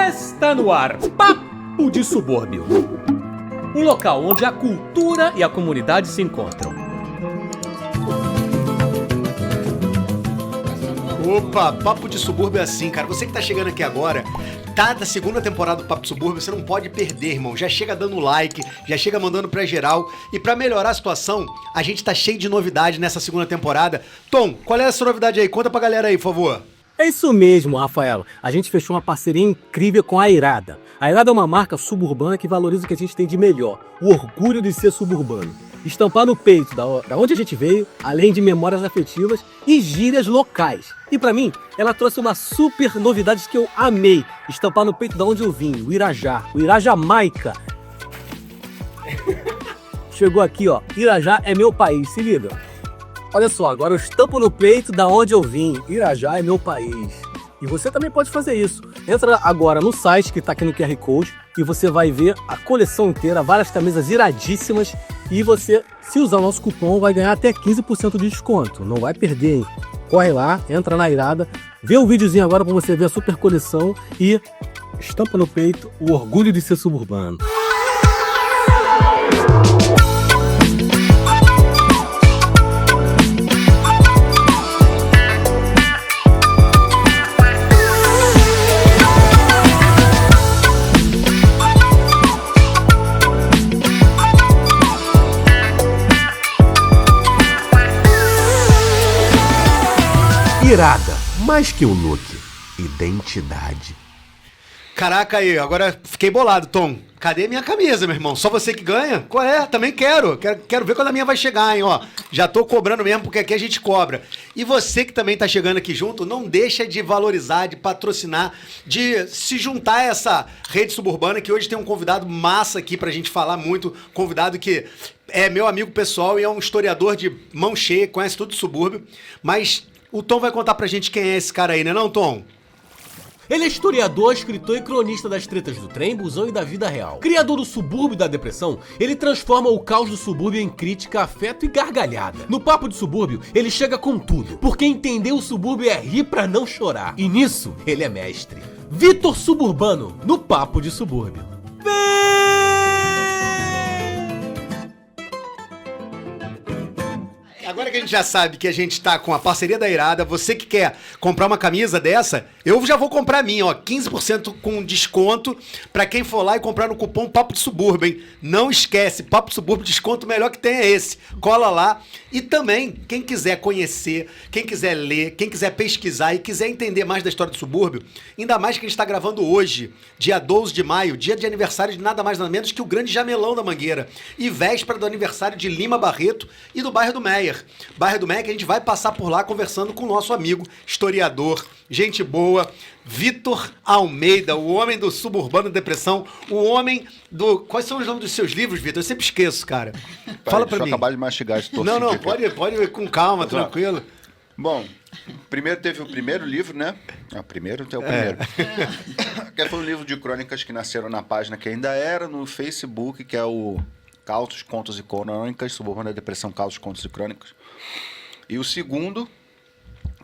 Está no ar, Papo de Subúrbio. Um local onde a cultura e a comunidade se encontram. Opa, Papo de Subúrbio é assim, cara. Você que tá chegando aqui agora, tá da segunda temporada do Papo de Subúrbio, você não pode perder, irmão. Já chega dando like, já chega mandando pra geral. E pra melhorar a situação, a gente tá cheio de novidade nessa segunda temporada. Tom, qual é essa novidade aí? Conta pra galera aí, por favor. É isso mesmo, Rafael. A gente fechou uma parceria incrível com a Irada. A Irada é uma marca suburbana que valoriza o que a gente tem de melhor, o orgulho de ser suburbano. Estampar no peito da onde a gente veio, além de memórias afetivas e gírias locais. E pra mim, ela trouxe uma super novidade que eu amei. Estampar no peito da onde eu vim, o Irajá, o Irajamaica. Chegou aqui, ó, Irajá é meu país, se liga. Olha só, agora eu estampo no peito da onde eu vim. Irajá é meu país. E você também pode fazer isso. Entra agora no site que tá aqui no QR Code e você vai ver a coleção inteira, várias camisas iradíssimas. E você, se usar o nosso cupom, vai ganhar até 15% de desconto. Não vai perder, hein? Corre lá, entra na Irada, vê o videozinho agora pra você ver a super coleção e estampa no peito o orgulho de ser suburbano. Irada, mais que um look, identidade. Caraca aí, agora fiquei bolado, Tom. Cadê minha camisa, meu irmão? Só você que ganha? Qual é? Também quero. Quero ver quando a minha vai chegar, hein? Ó, já tô cobrando mesmo, porque aqui a gente cobra. E você que também tá chegando aqui junto, não deixa de valorizar, de patrocinar, de se juntar a essa rede suburbana, que hoje tem um convidado massa aqui pra gente falar muito. Convidado que é meu amigo pessoal e é um historiador de mão cheia, conhece tudo do subúrbio. Mas o Tom vai contar pra gente quem é esse cara aí, né não, Tom? Ele é historiador, escritor e cronista das tretas do trem, busão e da vida real. Criador do subúrbio e da depressão, ele transforma o caos do subúrbio em crítica, afeto e gargalhada. No Papo de Subúrbio, ele chega com tudo, porque entender o subúrbio é rir pra não chorar. E nisso, ele é mestre. Vitor Suburbano, no Papo de Subúrbio. Agora que a gente já sabe que a gente tá com a parceria da Irada, você que quer comprar uma camisa dessa, eu já vou comprar a minha, ó, 15% com desconto pra quem for lá e comprar no cupom Papo de Subúrbio, hein? Não esquece, Papo de Subúrbio, desconto melhor que tem é esse. Cola lá. E também, quem quiser conhecer, quem quiser ler, quem quiser pesquisar e quiser entender mais da história do subúrbio, ainda mais que a gente tá gravando hoje, dia 12 de maio, dia de aniversário de nada mais nada menos que o grande Jamelão da Mangueira, e véspera do aniversário de Lima Barreto e do bairro do Meyer. Bairro do Meyer, que a gente vai passar por lá conversando com o nosso amigo, historiador, gente boa, Vitor Almeida, o homem do Suburbano Depressão, o homem do... Quais são os nomes dos seus livros, Vitor? Eu sempre esqueço, cara. Fala pra mim. Deixa eu acabar de mastigar esse torcida. Não, aqui. pode ir com calma, tranquilo. Bom, primeiro teve o primeiro livro, né? Primeiro tem o primeiro. Que foi um livro de crônicas que nasceram na página que ainda era no Facebook, que é o Causos, Contos e Crônicas, Suburbano da Depressão, Causos, Contos e Crônicas. E o segundo,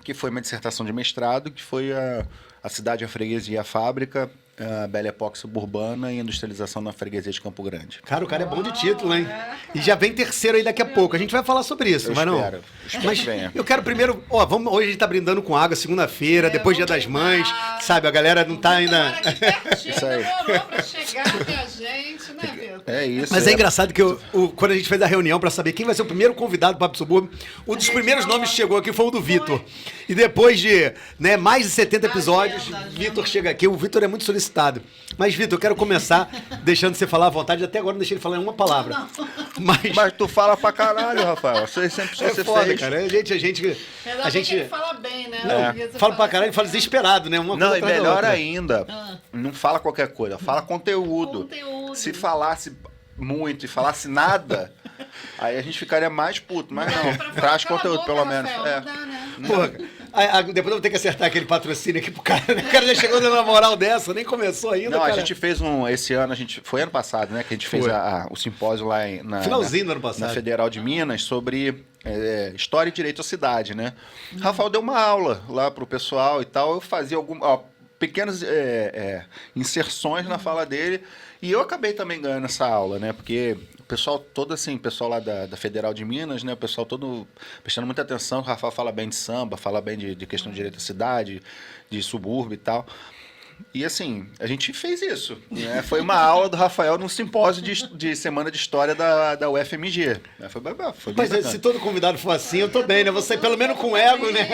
que foi uma dissertação de mestrado, que foi a cidade, a freguesia e a fábrica, a Belle Époque suburbana e industrialização na freguesia de Campo Grande. Cara, o cara é bom de título, hein? E já vem terceiro aí daqui a pouco. A gente vai falar sobre isso, mas não. Espero Mas que venha. eu quero primeiro... hoje a gente tá brindando com água, segunda-feira, depois Dia das Mães, sabe? A galera não tá ainda... Isso aí. Demorou pra chegar até a gente, né, Vitor? É isso. Mas é engraçado que quando a gente fez a reunião pra saber quem vai ser o primeiro convidado do Papo Subúrbio, um dos primeiros nomes que chegou aqui foi o do Vitor. E depois de mais de 70 episódios, Vitor chega aqui. O Vitor é muito solicitado. Mas, Vitor, eu quero começar deixando você falar à vontade. Até agora não deixei ele falar uma palavra. Mas tu fala pra caralho, Rafael. Você sempre é foda, fez. cara. A gente Ele fala bem, né? fala pra caralho e fala desesperado, né? Uma Não, coisa e atrás da melhor outra. ainda, não fala qualquer coisa, fala conteúdo. Se falasse muito e falasse nada, aí a gente ficaria mais puto, mas não, traz conteúdo pelo menos. Rafael, não dá, né? Porra, depois eu vou ter que acertar aquele patrocínio aqui pro cara, né? O cara já chegou dando uma moral dessa, nem começou ainda, Não, cara. a gente fez esse ano, foi ano passado, né, que a gente fez o simpósio lá Finalzinho do ano passado. na Federal de Minas sobre História e Direito à Cidade, né? Rafael deu uma aula lá pro pessoal e tal, eu fazia pequenas inserções na fala dele. E eu acabei também ganhando essa aula, né? Porque o pessoal todo assim, o pessoal lá da Federal de Minas, né? O pessoal todo prestando muita atenção. O Rafael fala bem de samba, fala bem de questão de direito à cidade, de subúrbio e tal. E assim, a gente fez isso, né? Foi uma aula do Rafael num simpósio de semana de história da UFMG. Foi bem Mas bacana. se todo convidado for assim, eu tô bem, né? Você pelo menos com ego, né?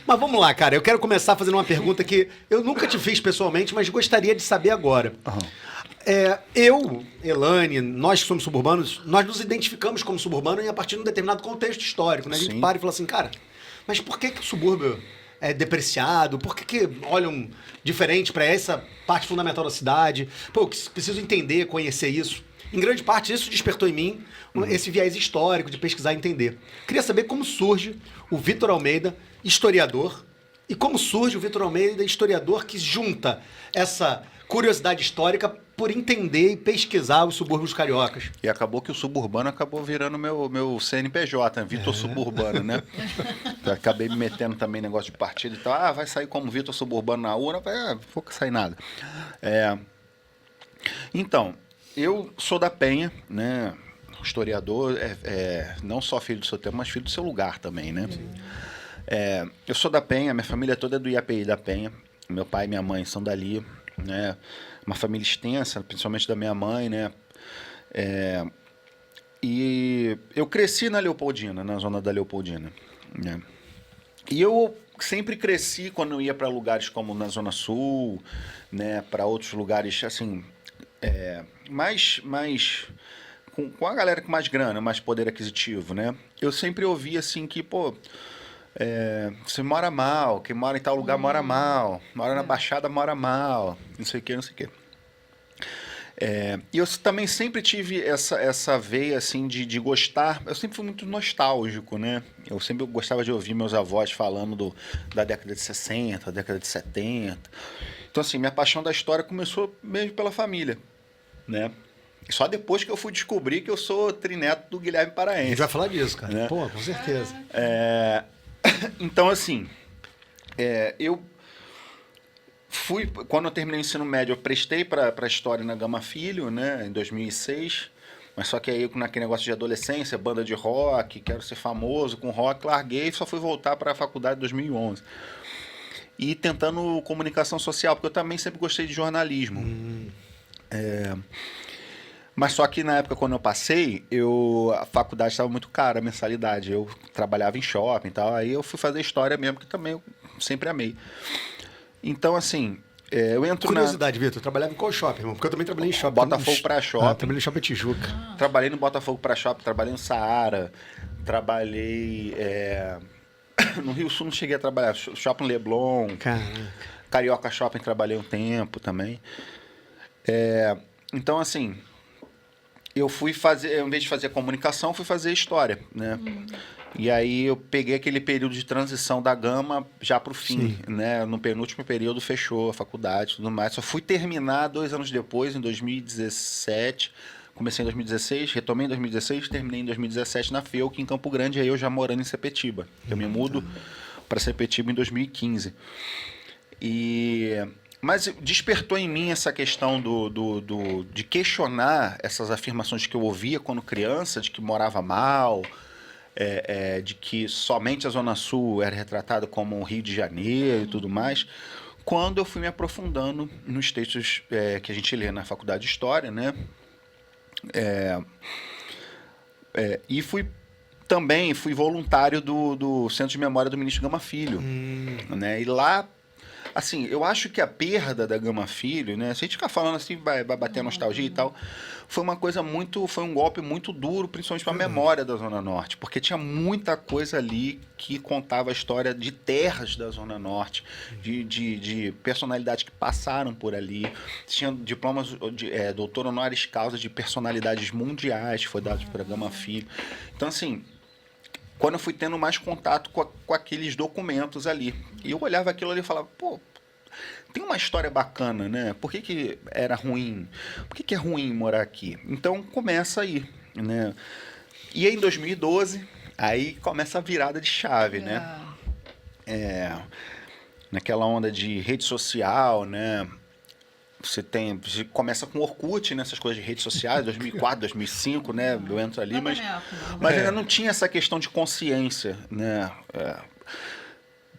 Mas vamos lá, cara. Eu quero começar fazendo uma pergunta que eu nunca te fiz pessoalmente, mas gostaria de saber agora. Eu, Elane, nós que somos suburbanos, nós nos identificamos como suburbano e a partir de um determinado contexto histórico, né? A gente Sim. para e fala assim, cara, mas por que o subúrbio é depreciado? Por que olham diferente para essa parte fundamental da cidade? Pô, eu preciso entender, conhecer isso. Em grande parte, isso despertou em mim esse viés histórico de pesquisar e entender. Queria saber como surge o Vitor Almeida, historiador, e como surge o Vitor Almeida, historiador, que junta essa curiosidade histórica por entender e pesquisar os subúrbios cariocas. E acabou que o suburbano acabou virando meu CNPJ, né? Vitor Suburbano, né? Eu acabei me metendo também em negócio de partido e tal. Ah, vai sair como Vitor Suburbano na urna? Não vou sair nada. Então, eu sou da Penha, né? Historiador, não só filho do seu tempo, mas filho do seu lugar também, né? Eu sou da Penha, minha família toda é do IAPI da Penha. Meu pai e minha mãe são dali, né? Uma família extensa, principalmente da minha mãe, né? E eu cresci na Leopoldina, na zona da Leopoldina, né? E eu sempre cresci quando eu ia para lugares como na Zona Sul, né? Para outros lugares, assim, mais com a galera com mais grana, mais poder aquisitivo, né? Eu sempre ouvi assim que, pô, você mora mal, quem mora em tal lugar mora mal, mora na Baixada mora mal, não sei o que, não sei o que. E eu também sempre tive essa veia assim de gostar, eu sempre fui muito nostálgico, né? Eu sempre gostava de ouvir meus avós falando da década de 60, década de 70. Então assim, minha paixão da história começou mesmo pela família, né? E só depois que eu fui descobrir que eu sou trineto do Guilherme A Paraense. gente vai falar disso, cara. Né? Pô, com certeza. Então, assim, eu fui, quando eu terminei o ensino médio, eu prestei para História na Gama Filho, né, em 2006, mas só que aí, naquele negócio de adolescência, banda de rock, quero ser famoso com rock, larguei e só fui voltar para a faculdade em 2011. E tentando comunicação social, porque eu também sempre gostei de jornalismo. Mas só que na época, quando eu passei, a faculdade estava muito cara, a mensalidade. Eu trabalhava em shopping e tal, aí eu fui fazer história mesmo, que também eu sempre amei. Então, assim, eu entro Curiosidade, Vitor, trabalhava em qual shopping, irmão? Porque eu também trabalhei em shopping. Botafogo pra shopping. Trabalhei em shopping Tijuca. Trabalhei no Botafogo para shopping, trabalhei no Saara, trabalhei... No Rio Sul não cheguei a trabalhar, Shopping Leblon, Caraca. Carioca Shopping trabalhei um tempo também. Então, assim... Eu fui fazer, em vez de fazer comunicação, fui fazer história, né? E aí eu peguei aquele período de transição da Gama já para o fim, né? No penúltimo período fechou a faculdade e tudo mais. Só fui terminar 2 anos depois, em 2017. Comecei em 2016, retomei em 2016, terminei em 2017 na FEUC, em Campo Grande, aí eu já morando em Sepetiba. Eu me mudo para Sepetiba em 2015. Mas despertou em mim essa questão de questionar essas afirmações que eu ouvia quando criança, de que morava mal, de que somente a Zona Sul era retratada como o Rio de Janeiro e tudo mais, quando eu fui me aprofundando nos textos que a gente lê na Faculdade de História, né? E fui voluntário do Centro de Memória do Ministro Gama Filho, né? E lá, assim, eu acho que a perda da Gama Filho, né? Se a gente ficar falando assim, vai bater a nostalgia e tal, foi um golpe muito duro, principalmente para a memória da Zona Norte, porque tinha muita coisa ali que contava a história de terras da Zona Norte, de personalidades que passaram por ali. Tinha diplomas de doutor honoris causa de personalidades mundiais, que foi dado pela Gama Filho. Então, assim, quando eu fui tendo mais contato com aqueles documentos ali. E eu olhava aquilo ali e falava, pô, tem uma história bacana, né? Por que era ruim? Por que é ruim morar aqui? Então começa aí, né? E aí, em 2012, aí começa a virada de chave, né? naquela onda de rede social, né? Você começa com Orkut, né? Essas coisas de redes sociais, 2004, 2005, né? Eu entro ali, mas ainda não tinha essa questão de consciência, né?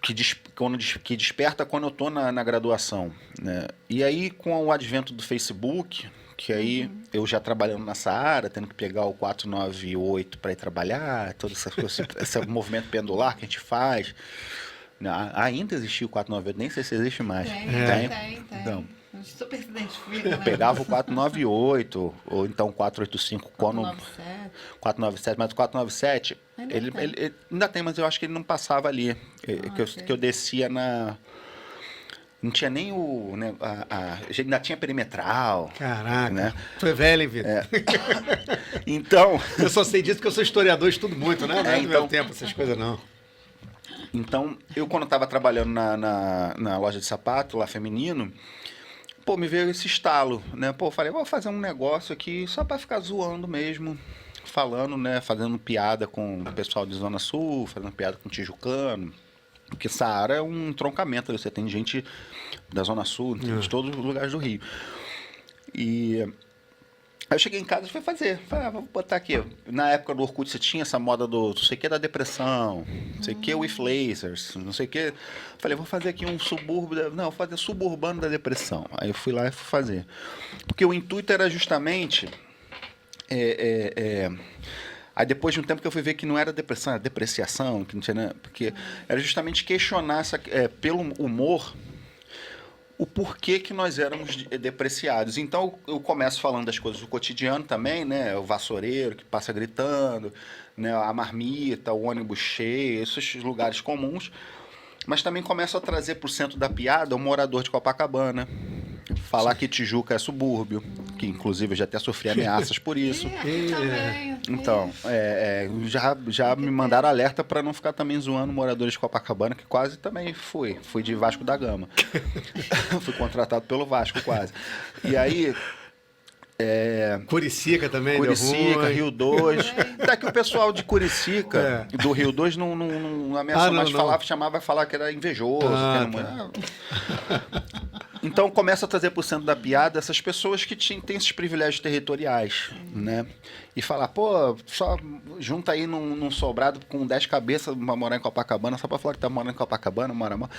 Que desperta quando eu tô na graduação, né? E aí, com o advento do Facebook, que aí eu já trabalhando nessa área, tendo que pegar o 498 para ir trabalhar, todo esse movimento pendular que a gente faz. Ainda existia o 498, nem sei se existe mais. Tem. Então, Super se identifica, né? eu pegava o 498, ou então o 485, 497, mas o 497, ele ainda tem, mas eu acho que ele não passava ali. Que eu descia na... Não tinha nem o... Né, ainda tinha perimetral. Caraca. Né? Tu é velho, hein, Vitor? Então... Eu só sei disso porque eu sou historiador, estudo muito, né? Não é do meu então, tempo essas coisas, não. Então, eu quando estava trabalhando na loja de sapato, lá feminino, pô, me veio esse estalo, né? Pô, eu falei, vou fazer um negócio aqui só para ficar zoando mesmo, falando, né? Fazendo piada com o pessoal de Zona Sul, fazendo piada com o tijucano. Porque Saara é um entroncamento, você tem gente da Zona Sul, de todos os lugares do Rio. E aí eu cheguei em casa e fui fazer. Falei, vou botar aqui. Na época do Orkut você tinha essa moda do não sei o que da depressão, não sei o que with lasers, não sei o que. Falei, vou fazer aqui um subúrbio, vou fazer suburbano da depressão. Aí eu fui lá e fui fazer. Porque o intuito era justamente... Aí depois de um tempo que eu fui ver que não era depressão, era depreciação, que não tinha, né? Porque era justamente questionar pelo humor o porquê que nós éramos depreciados. Então eu começo falando das coisas do cotidiano também, né? O vassoureiro que passa gritando, né? A marmita, o ônibus cheio, esses lugares comuns. Mas também começo a trazer para o centro da piada o morador de Copacabana. Falar que Tijuca é subúrbio, que inclusive eu já até sofri ameaças por isso. Então, já me mandaram alerta para não ficar também zoando moradores de Copacabana, que quase também fui. Fui de Vasco da Gama. Fui contratado pelo Vasco, quase. E aí... Curicica também, Curicica, Rio 2. Até que o pessoal de Curicica, do Rio 2, não ameaçou mais falar que era invejoso. Então começa a trazer para o centro da piada essas pessoas que têm esses privilégios territoriais, né? E falar, pô, só junta aí num sobrado com 10 cabeças pra morar em Copacabana, só para falar que tá morando em Copacabana, mora mal.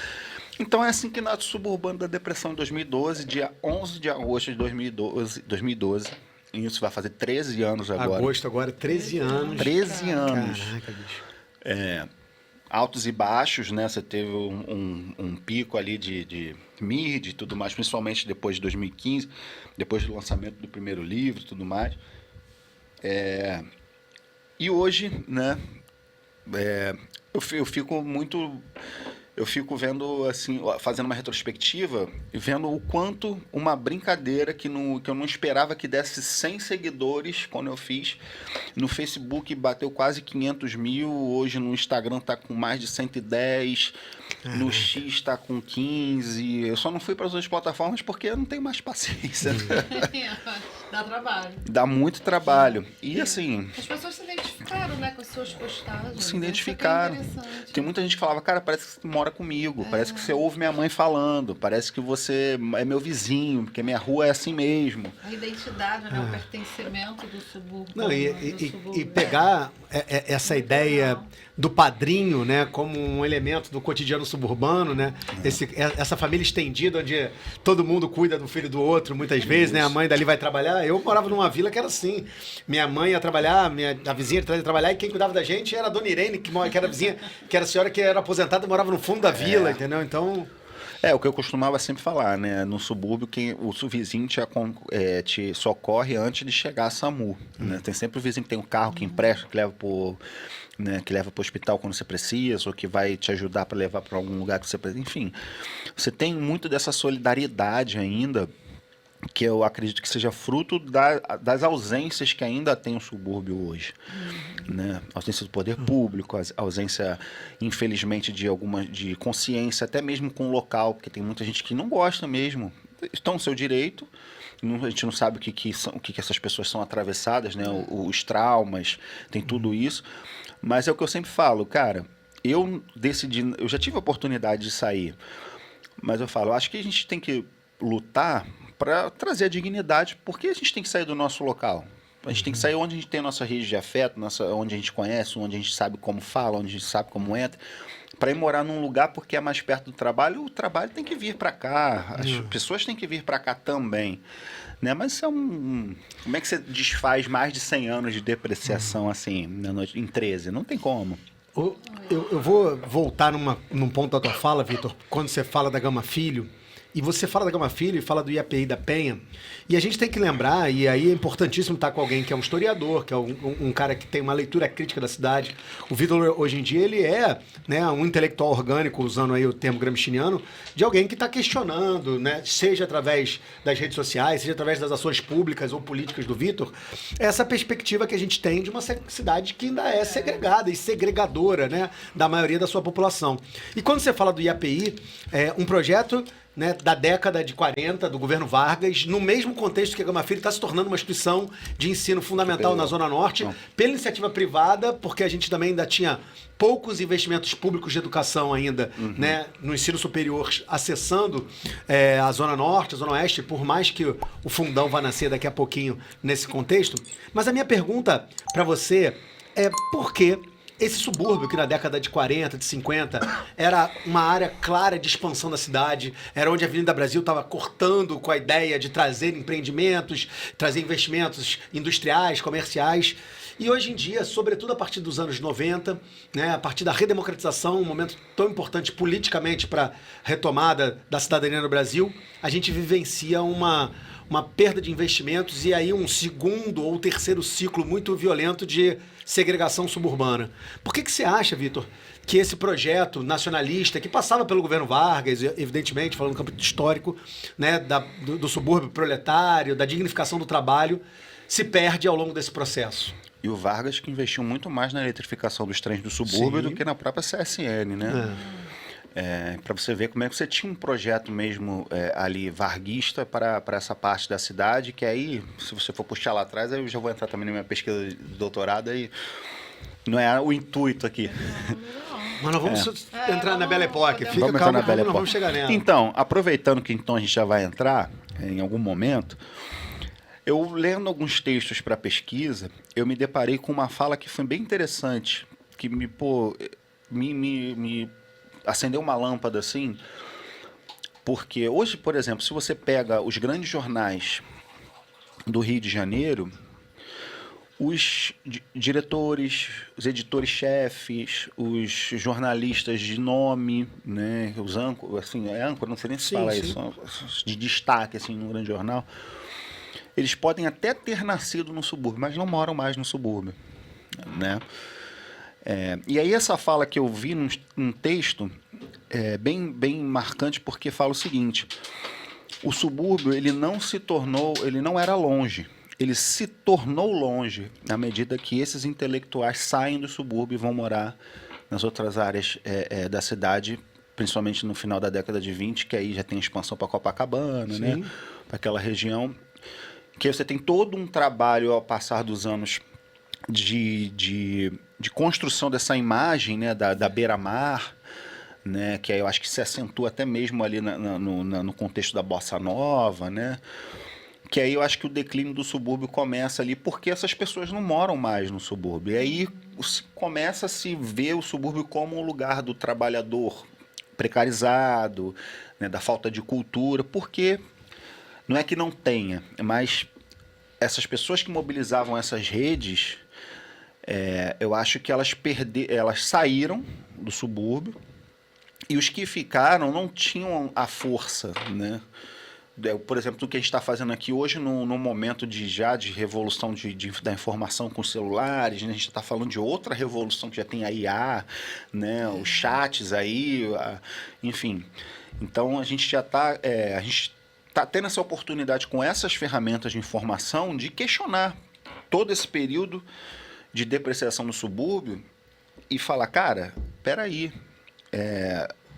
Então é assim que nasce o Suburbano da Depressão em 2012, dia 11 de agosto de 2012. E isso vai fazer 13 anos agora. Agosto agora, 13 anos. 13 anos. Caraca, bicho. Altos e baixos, né? Você teve um pico ali de mid e tudo mais, principalmente depois de 2015, depois do lançamento do primeiro livro e tudo mais. E hoje, né? Eu fico vendo, assim, fazendo uma retrospectiva, vendo o quanto uma brincadeira que eu não esperava que desse 100 seguidores quando eu fiz. No Facebook bateu quase 500 mil, hoje no Instagram tá com mais de 110, no X tá com 15. Eu só não fui para as outras plataformas porque eu não tenho mais paciência. Dá trabalho. Dá muito trabalho. E assim... As pessoas se identificaram, né, com as suas postagens. Se identificaram. Tem muita gente que falava, cara, parece que você mora comigo, parece que você ouve minha mãe falando, parece que você é meu vizinho, porque minha rua é assim mesmo. A identidade, né, o pertencimento do subúrbio. Não, e pegar essa ideia do padrinho, né, como um elemento do cotidiano suburbano, né, essa família estendida onde todo mundo cuida do filho do outro, muitas vezes, né, a mãe dali vai trabalhar. Eu morava numa vila que era assim, minha mãe ia trabalhar, a vizinha ia trabalhar, e quem cuidava da gente era a dona Irene, que era a vizinha, que era a senhora que era aposentada e morava no fundo da vila, entendeu? Então... o que eu costumava sempre falar, né? No subúrbio, o vizinho te socorre antes de chegar a SAMU. Né? Tem sempre o vizinho que tem um carro que empresta, que leva pro hospital quando você precisa, ou que vai te ajudar para levar para algum lugar que você precisa. Enfim, você tem muito dessa solidariedade ainda, que eu acredito que seja fruto das ausências que ainda tem o subúrbio hoje. Né? A ausência do poder público, a ausência, infelizmente, de consciência, até mesmo com o local, porque tem muita gente que não gosta mesmo. Estão no seu direito, a gente não sabe o que essas pessoas são atravessadas, né? Os traumas, tem tudo isso. Mas é o que eu sempre falo, cara, eu já tive a oportunidade de sair. Mas eu falo, acho que a gente tem que lutar para trazer a dignidade, porque a gente tem que sair do nosso local. A gente tem que sair onde a gente tem a nossa rede de afeto, onde a gente conhece, onde a gente sabe como fala, onde a gente sabe como entra, para ir morar num lugar porque é mais perto do trabalho. O trabalho tem que vir para cá, as pessoas têm que vir para cá também. Né? Mas isso é como é que você desfaz mais de 100 anos de depreciação assim, em 13? Não tem como. Eu vou voltar num ponto da tua fala, Vitor, quando você fala da Gama Filho. E você fala da Gama Filho e fala do IAPI da Penha. E a gente tem que lembrar, e aí é importantíssimo estar com alguém que é um historiador, que é um cara que tem uma leitura crítica da cidade. O Vitor, hoje em dia, ele é, né, um intelectual orgânico, usando aí o termo gramsciano, de alguém que está questionando, né, seja através das redes sociais, seja através das ações públicas ou políticas do Vitor, essa perspectiva que a gente tem de uma cidade que ainda é segregada e segregadora, né, da maioria da sua população. E quando você fala do IAPI, é um projeto, né, da década de 40, do governo Vargas, no mesmo contexto que a Gama Filho está se tornando uma instituição de ensino fundamental na Zona Norte, pela iniciativa privada, porque a gente também ainda tinha poucos investimentos públicos de educação ainda, né, no ensino superior, acessando a Zona Norte, a Zona Oeste, por mais que o fundão vá nascer daqui a pouquinho nesse contexto. Mas a minha pergunta para você é por que esse subúrbio, que na década de 40, de 50, era uma área clara de expansão da cidade, era onde a Avenida Brasil estava cortando com a ideia de trazer empreendimentos, trazer investimentos industriais, comerciais. E hoje em dia, sobretudo a partir dos anos 90, né, a partir da redemocratização, um momento tão importante politicamente para a retomada da cidadania no Brasil, a gente vivencia uma perda de investimentos e aí um segundo ou terceiro ciclo muito violento de segregação suburbana. Por que você acha, Vitor, que esse projeto nacionalista, que passava pelo governo Vargas, evidentemente, falando no campo histórico, né, do subúrbio proletário, da dignificação do trabalho, se perde ao longo desse processo? E o Vargas que investiu muito mais na eletrificação dos trens do subúrbio do que na própria CSN, né? Para você ver como é que você tinha um projeto mesmo ali varguista para essa parte da cidade, que aí, se você for puxar lá atrás, aí eu já vou entrar também na minha pesquisa de doutorado, aí não é o intuito aqui. Mas nós vamos entrar na Belle Époque. Fica Vamos calmo, entrar na Belle nós vamos Époque. chegar nela. Então, aproveitando que então a gente já vai entrar em algum momento, eu lendo alguns textos para pesquisa, eu me deparei com uma fala que foi bem interessante, que me acendeu uma lâmpada assim, porque hoje, por exemplo, se você pega os grandes jornais do Rio de Janeiro, os diretores, os editores-chefes, os jornalistas de nome, né, os âncora, assim, âncora, não sei nem se fala isso, de destaque assim, num grande jornal, eles podem até ter nascido no subúrbio, mas não moram mais no subúrbio, né? E aí essa fala que eu vi num texto é bem marcante, porque fala o seguinte: o subúrbio ele não era longe, ele se tornou longe à medida que esses intelectuais saem do subúrbio e vão morar nas outras áreas da cidade, principalmente no final da década de 20, que aí já tem expansão para Copacabana, né? Para aquela região, que aí você tem todo um trabalho ao passar dos anos de construção dessa imagem, né, da beira-mar, né, que aí eu acho que se acentua até mesmo ali no contexto da Bossa Nova, né, que aí eu acho que o declínio do subúrbio começa ali porque essas pessoas não moram mais no subúrbio. E aí começa a se ver o subúrbio como um lugar do trabalhador precarizado, né, da falta de cultura, porque não é que não tenha, mas essas pessoas que mobilizavam essas redes, eu acho que elas saíram do subúrbio e os que ficaram não tinham a força, né? Por exemplo, do que a gente está fazendo aqui hoje, no momento de revolução da informação com os celulares, né? A gente está falando de outra revolução que já tem a IA, né? Os chats aí, enfim. Então a gente já está tendo essa oportunidade com essas ferramentas de informação de questionar todo esse período de depreciação no subúrbio e falar, cara, peraí,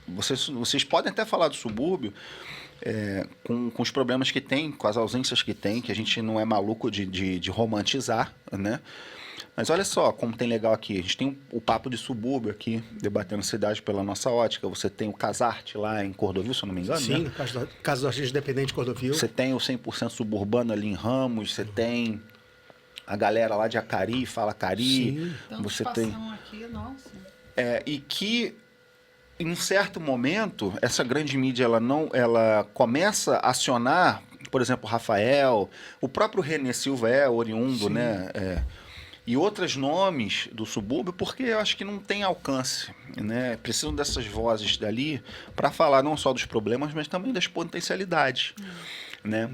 vocês podem até falar do subúrbio com os problemas que tem, com as ausências que tem, que a gente não é maluco de romantizar, né? Mas olha só como tem legal aqui. A gente tem o papo de subúrbio aqui, debatendo cidade pela nossa ótica. Você tem o Casarte lá em Cordovil, se eu não me engano, Sim, né? no caso do Artista Independente de Cordovil. Você tem o 100% suburbano ali em Ramos, você tem a galera lá de Acari, Fala Cari. Sim. Tanta Você espação tem... aqui, nossa. E que, em um certo momento, essa grande mídia ela começa a acionar, por exemplo, o Rafael, o próprio René Silva é oriundo, né? E outros nomes do subúrbio, porque eu acho que não tem alcance, né? Precisam dessas vozes dali para falar não só dos problemas, mas também das potencialidades, né?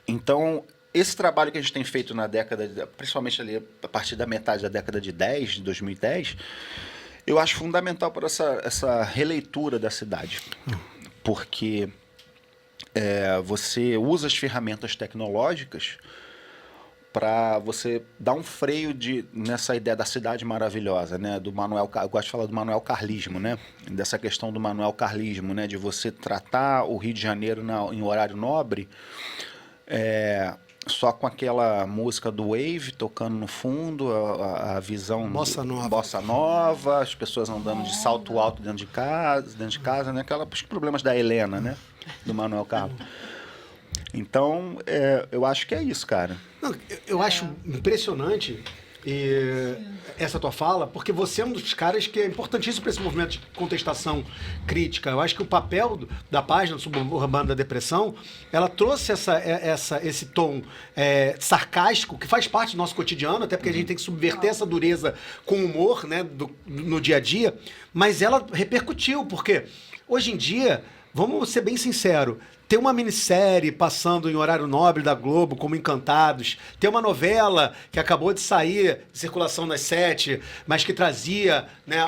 Então, esse trabalho que a gente tem feito na década, principalmente ali a partir da metade da década de 2010, eu acho fundamental para essa releitura da cidade, porque você usa as ferramentas tecnológicas para você dar um freio nessa ideia da cidade maravilhosa, né? Do Manuel, eu gosto de falar do Manuel Carlismo, né? Dessa questão do Manuel Carlismo, né? De você tratar o Rio de Janeiro em horário nobre, só com aquela música do Wave tocando no fundo, a visão bossa nova, as pessoas andando de salto alto dentro de casa, né? Os problemas da Helena, né? Do Manuel Carlos. Então, eu acho que é isso, cara. Não, eu acho impressionante essa tua fala, porque você é um dos caras que é importantíssimo para esse movimento de contestação crítica. Eu acho que o papel da página Suburbana da Depressão, ela trouxe esse tom sarcástico, que faz parte do nosso cotidiano, até porque a gente tem que subverter essa dureza com humor, né, no dia a dia, mas ela repercutiu, porque hoje em dia, vamos ser bem sinceros, ter uma minissérie passando em horário nobre da Globo, como Encantados, ter uma novela que acabou de sair de circulação nas 7, mas que trazia, né,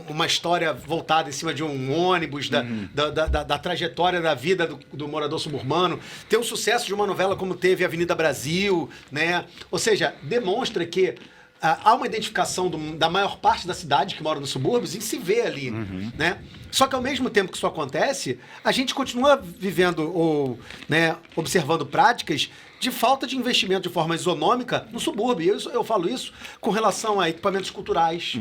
uma história voltada em cima de um ônibus, da trajetória da vida do morador suburbano, ter o sucesso de uma novela como teve Avenida Brasil, né? Ou seja, demonstra que há uma identificação da maior parte da cidade que mora nos subúrbios em se ver ali, né? Só que ao mesmo tempo que isso acontece, a gente continua vivendo ou, né, observando práticas de falta de investimento de forma isonômica no subúrbio. Eu falo isso com relação a equipamentos culturais.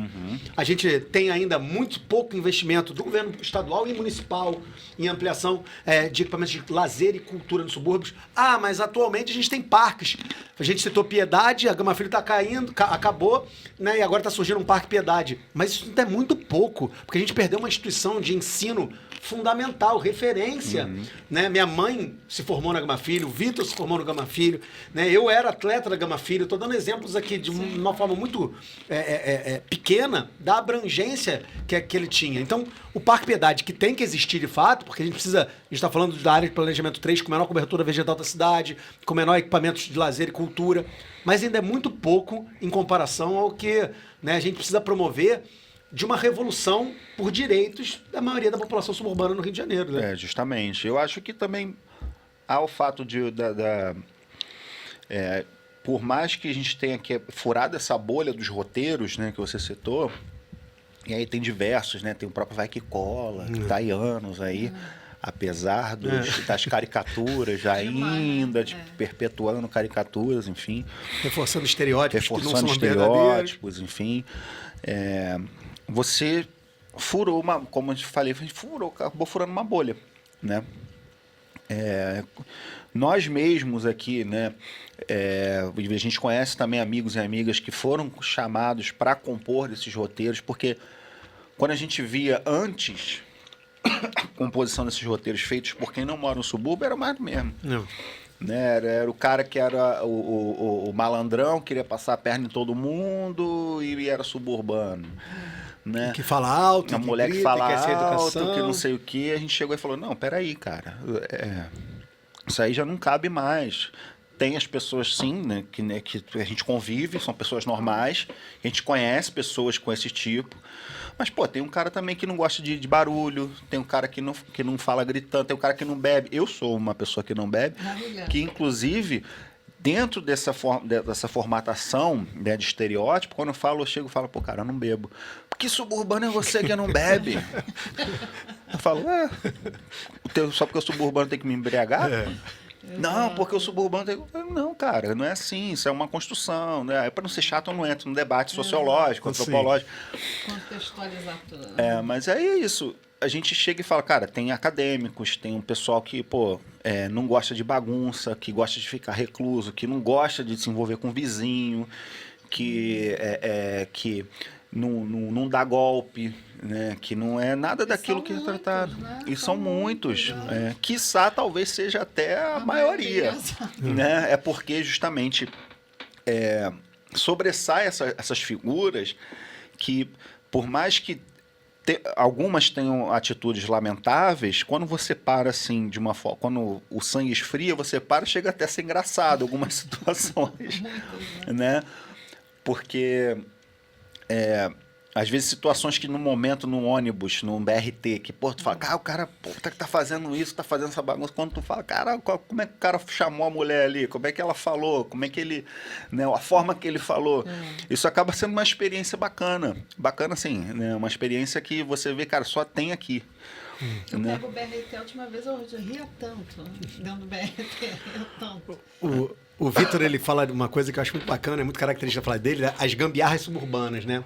A gente tem ainda muito pouco investimento do governo estadual e municipal em ampliação de equipamentos de lazer e cultura nos subúrbios. Ah, mas atualmente a gente tem parques. A gente citou Piedade, a Gama Filho está caindo, acabou, né, e agora está surgindo um Parque Piedade. Mas isso ainda é muito pouco, porque a gente perdeu uma instituição de ensino fundamental, referência, né? Minha mãe se formou na Gama Filho, o Vitor se formou no Gama Filho, né? Eu era atleta da Gama Filho. Estou dando exemplos aqui de uma forma muito pequena da abrangência que ele tinha. Então, o Parque Piedade, que tem que existir de fato, porque a gente está falando da área de planejamento 3 com menor cobertura vegetal da cidade, com menor equipamentos de lazer e cultura, mas ainda é muito pouco em comparação ao que, né, a gente precisa promover de uma revolução por direitos da maioria da população suburbana no Rio de Janeiro, né? Justamente. Eu acho que também há o fato por mais que a gente tenha furado essa bolha dos roteiros, né, que você citou, e aí tem diversos, né? Tem o próprio Vai Que Cola, que tá aí anos aí, apesar das caricaturas ainda, perpetuando caricaturas, enfim. Reforçando estereótipos que não são verdadeiros. Enfim. Você furou como eu te falei, acabou furando uma bolha, né? Nós mesmos aqui, né? A gente conhece também amigos e amigas que foram chamados para compor esses roteiros, porque quando a gente via antes a composição desses roteiros feitos por quem não mora no subúrbio, era mais do mesmo. Não. Né? Era o cara que era o malandrão, queria passar a perna em todo mundo e era suburbano. Né? Que fala alto, a mulher que fala quer ser alto, educação, que não sei o que. A gente chegou e falou, não, peraí, cara, isso aí já não cabe mais. Tem as pessoas, sim, né, que a gente convive, são pessoas normais, a gente conhece pessoas com esse tipo, mas, pô, tem um cara também que não gosta de barulho, tem um cara que não fala gritando, tem um cara que não bebe. Eu sou uma pessoa que não bebe, que, inclusive, dentro dessa formatação, né, de estereótipo, quando eu chego e falo, pô, cara, eu não bebo. Que suburbano é você que não bebe? Eu falo, só porque eu sou suburbano tem que me embriagar? Não, porque o suburbano tem... Não, cara, não é assim, isso é uma construção, né? É para não ser chato, eu não entro no debate sociológico, antropológico. Contextualizar tudo. Né? Mas aí é isso. A gente chega e fala, cara, tem acadêmicos, tem um pessoal que, não gosta de bagunça, que gosta de ficar recluso, que não gosta de se envolver com o vizinho, que não dá golpe, né? Que não é nada daquilo que é tratado. Né? E são muitos. Quiçá talvez seja até a maioria. Né? É porque justamente sobressai essas figuras que, por mais que algumas tenham atitudes lamentáveis, quando você para assim de uma forma, quando o sangue esfria, você para, chega até a ser engraçado algumas situações, né? Porque às vezes situações que no momento no ônibus, no BRT, que tu fala, cara, o cara tá fazendo isso, tá fazendo essa bagunça, quando tu fala, cara, como é que o cara chamou a mulher ali, como é que ela falou, como é que ele, né, a forma que ele falou, isso acaba sendo uma experiência bacana assim, né, uma experiência que você vê, cara, só tem aqui. Eu pego o BRT, a última vez eu ria tanto dentro do BRT, ria tanto. O Vitor, ele fala de uma coisa que eu acho muito bacana, é muito característica falar dele, né? As gambiarras suburbanas, né?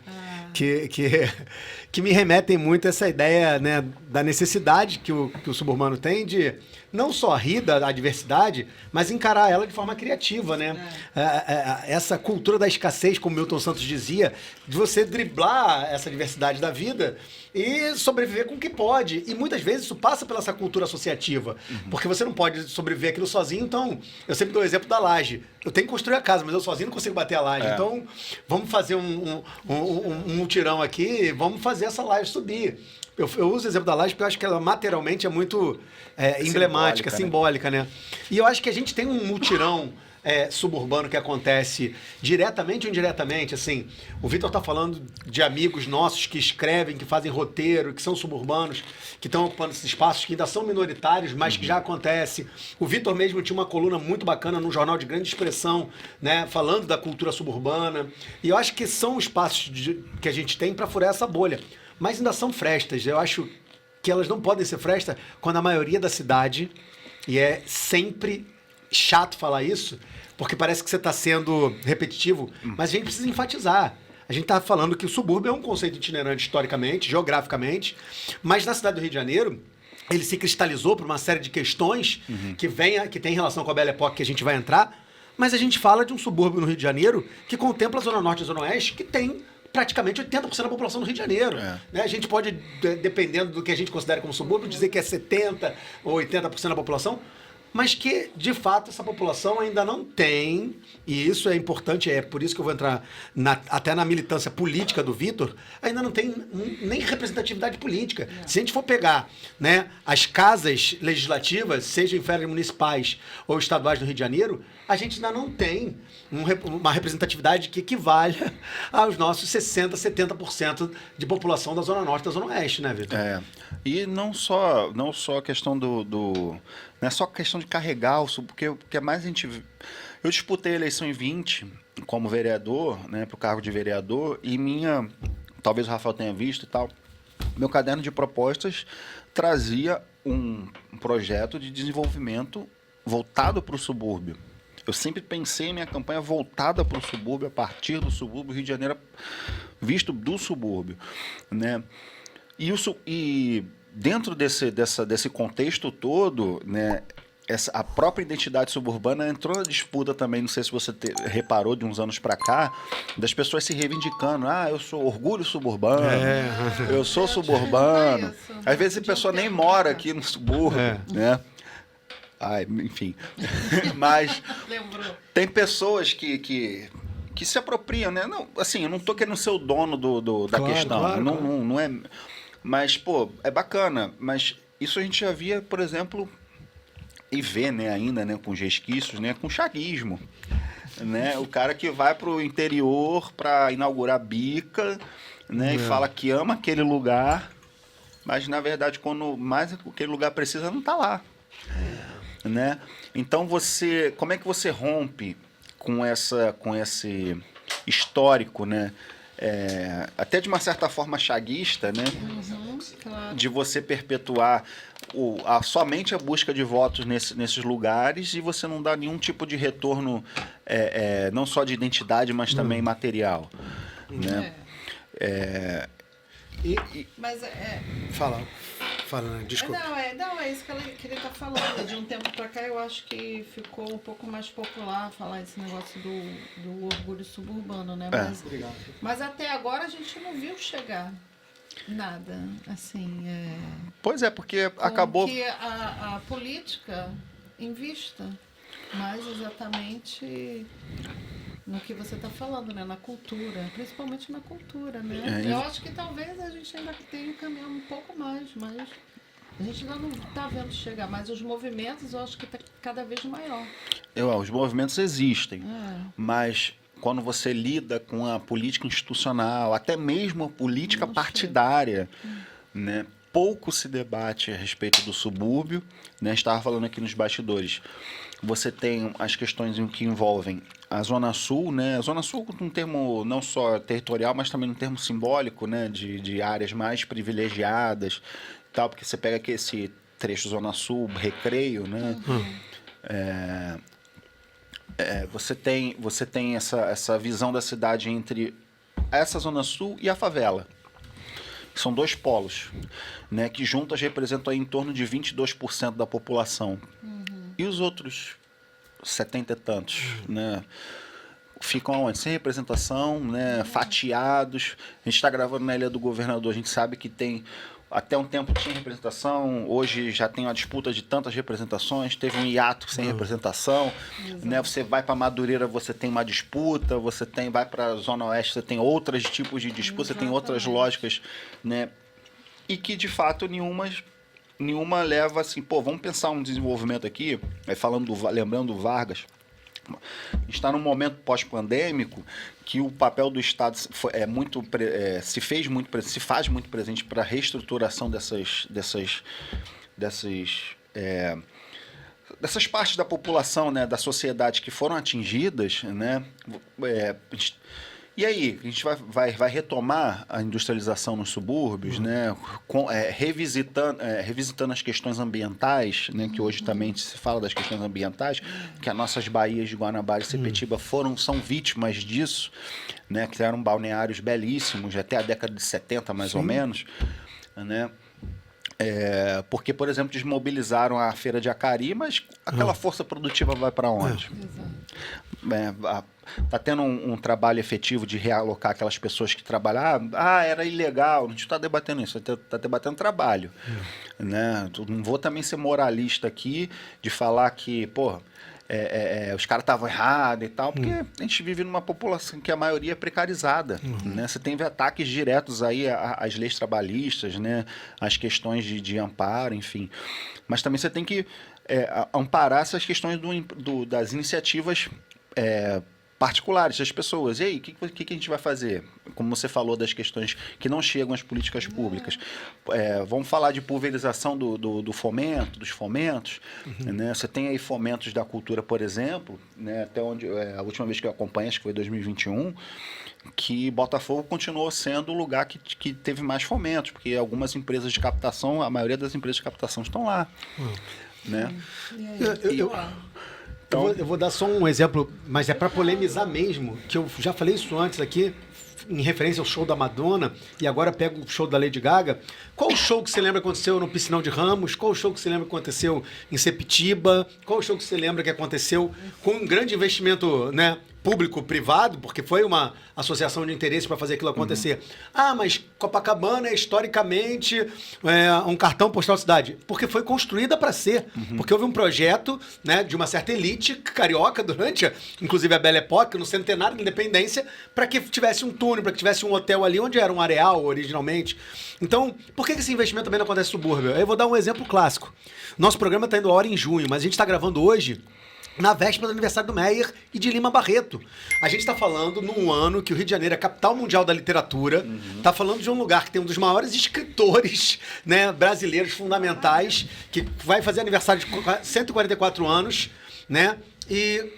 Que me remetem muito a essa ideia, né, da necessidade que o suburbano tem de não só rir da adversidade, mas encarar ela de forma criativa, né? Essa cultura da escassez, como Milton Santos dizia, de você driblar essa diversidade da vida e sobreviver com o que pode. E muitas vezes isso passa pela essa cultura associativa, porque você não pode sobreviver aquilo sozinho. Então, eu sempre dou o exemplo da laje. Eu tenho que construir a casa, mas eu sozinho não consigo bater a laje. Então, vamos fazer um mutirão aqui, vamos fazer essa laje subir. Eu uso o exemplo da laje porque eu acho que ela materialmente é muito emblemática, simbólica, né? E eu acho que a gente tem um mutirão suburbano que acontece diretamente ou indiretamente, assim. O Vitor tá falando de amigos nossos que escrevem, que fazem roteiro, que são suburbanos, que estão ocupando esses espaços, que ainda são minoritários, mas que já acontece. O Vitor mesmo tinha uma coluna muito bacana num jornal de grande expressão, né, falando da cultura suburbana. E eu acho que são espaços que a gente tem para furar essa bolha. Mas ainda são frestas. Eu acho que elas não podem ser frestas quando a maioria da cidade, e é sempre chato falar isso, porque parece que você está sendo repetitivo, mas a gente precisa enfatizar. A gente está falando que o subúrbio é um conceito itinerante historicamente, geograficamente, mas na cidade do Rio de Janeiro, ele se cristalizou por uma série de questões que tem relação com a Belle Époque, que a gente vai entrar, mas a gente fala de um subúrbio no Rio de Janeiro que contempla a Zona Norte e a Zona Oeste, que tem praticamente 80% da população do Rio de Janeiro. Né? A gente pode, dependendo do que a gente considera como subúrbio, dizer que é 70% ou 80% da população, mas que, de fato, essa população ainda não tem, e isso é importante, é por isso que eu vou entrar até na militância política do Vitor, ainda não tem nem representatividade política. Se a gente for pegar, né, as casas legislativas, seja em esferas municipais ou estaduais do Rio de Janeiro, a gente ainda não tem uma representatividade que equivalha aos nossos 60%, 70% de população da Zona Norte e da Zona Oeste, né, Vitor? E não só a questão não é só questão de carregar porque o que é mais a gente... Eu disputei a eleição em 20 como vereador, né, para o cargo de vereador, e talvez o Rafael tenha visto e tal, meu caderno de propostas trazia um projeto de desenvolvimento voltado para o subúrbio. Eu sempre pensei em minha campanha voltada para o subúrbio, a partir do subúrbio, Rio de Janeiro visto do subúrbio, né? E dentro desse contexto todo, né, a própria identidade suburbana entrou na disputa também, não sei se você reparou de uns anos para cá, das pessoas se reivindicando. Eu sou orgulho suburbano, eu sou suburbano. Às vezes a pessoa nem mora aqui no subúrbio, né? Enfim. Mas tem pessoas que se apropriam, né? Não, assim, eu não tô querendo ser o dono da questão. Claro. Não é... Mas, é bacana. Mas isso a gente já via, por exemplo, e vê, né, ainda, né, com os resquícios, né, com o chaguismo. Né? O cara que vai pro interior para inaugurar bica, né, e fala que ama aquele lugar, mas, na verdade, quando mais aquele lugar precisa, não tá lá. Né? Então, como é que você rompe com esse histórico, né? Até de uma certa forma chaguista, né? claro. de você perpetuar somente a busca de votos nesses lugares e você não dá nenhum tipo de retorno, não só de identidade, mas também material. Né? Mas Fala, desculpa. Não, é isso que ele tá falando. De um tempo pra cá, eu acho que ficou um pouco mais popular falar esse negócio do orgulho suburbano, né? Mas até agora a gente não viu chegar nada, assim. Pois é, porque acabou... que a política invista mais exatamente no que você está falando, né? Na cultura, principalmente na cultura, né? Eu acho que talvez a gente ainda tenha que caminhar um pouco mais, mas a gente ainda não está vendo chegar. Mas os movimentos, eu acho que está cada vez maior. Os movimentos existem, mas quando você lida com a política institucional, até mesmo a política partidária, né? Pouco se debate a respeito do subúrbio, né? Estava falando aqui nos bastidores. Você tem as questões que envolvem a Zona Sul, né? A Zona Sul num termo não só territorial, mas também num termo simbólico, né? De áreas mais privilegiadas e tal, porque você pega aqui esse trecho Zona Sul, Recreio, né? Você tem essa visão da cidade entre essa Zona Sul e a favela. São dois polos, né, que juntas representam aí em torno de 22% da população. E os outros 70 e tantos, né, ficam onde? Sem representação, né, fatiados. A gente está gravando na Ilha do Governador, a gente sabe que tem... Até um tempo tinha representação, hoje já tem uma disputa de tantas representações, teve um hiato sem representação, né? Você vai para Madureira, você tem uma disputa, vai para a Zona Oeste, você tem outros tipos de disputa, você tem outras lógicas, né? E que, de fato, nenhuma leva assim, vamos pensar um desenvolvimento aqui, lembrando do Vargas. A gente está num momento pós-pandêmico que o papel do Estado se faz muito presente para a reestruturação dessas partes da população, né, da sociedade que foram atingidas, né? E aí, a gente vai retomar a industrialização nos subúrbios, né? Revisitando as questões ambientais, né? Que hoje também se fala das questões ambientais, que as nossas baías de Guanabara e Sepetiba são vítimas disso, né? Que eram balneários belíssimos, até a década de 70, mais ou menos, né? Porque, por exemplo, desmobilizaram a feira de Acari, mas aquela força produtiva vai para onde? Está tendo um trabalho efetivo de realocar aquelas pessoas que trabalham. Era ilegal. A gente está debatendo isso, está debatendo trabalho. Né? Não vou também ser moralista aqui de falar que, os caras estavam errados e tal, porque a gente vive numa população que a maioria é precarizada. Né? Você tem ataques diretos aí às leis trabalhistas, né? Às questões de amparo, enfim. Mas também você tem que amparar essas questões das iniciativas particulares das pessoas. E aí, o que a gente vai fazer? Como você falou das questões que não chegam às políticas públicas. Vamos falar de pulverização do fomento, dos fomentos. Né? Você tem aí fomentos da cultura, por exemplo, né? Até onde a última vez que eu acompanhei, acho que foi 2021, que Botafogo continuou sendo o lugar que teve mais fomentos, porque algumas empresas de captação, a maioria das empresas de captação estão lá. Né? Eu vou dar só um exemplo, mas é para polemizar mesmo, que eu já falei isso antes aqui, em referência ao show da Madonna, e agora pego o show da Lady Gaga. Qual o show que você lembra que aconteceu no Piscinão de Ramos? Qual o show que você lembra que aconteceu em Sepetiba? Qual o show que você lembra que aconteceu com um grande investimento, né, público-privado, porque foi uma associação de interesse para fazer aquilo acontecer? Mas Copacabana é historicamente um cartão postal de cidade. Porque foi construída para ser. Porque houve um projeto, né, de uma certa elite carioca durante, inclusive a Belle Époque, no centenário da independência, para que tivesse um túnel, para que tivesse um hotel ali, onde era um areal originalmente. Então, por que esse investimento também não acontece no subúrbio? Eu vou dar um exemplo clássico. Nosso programa está indo a hora em junho, mas a gente está gravando hoje na véspera do aniversário do Meyer e de Lima Barreto. A gente está falando num ano que o Rio de Janeiro é a capital mundial da literatura, está falando de um lugar que tem um dos maiores escritores, né, brasileiros fundamentais, que vai fazer aniversário de 144 anos, né, e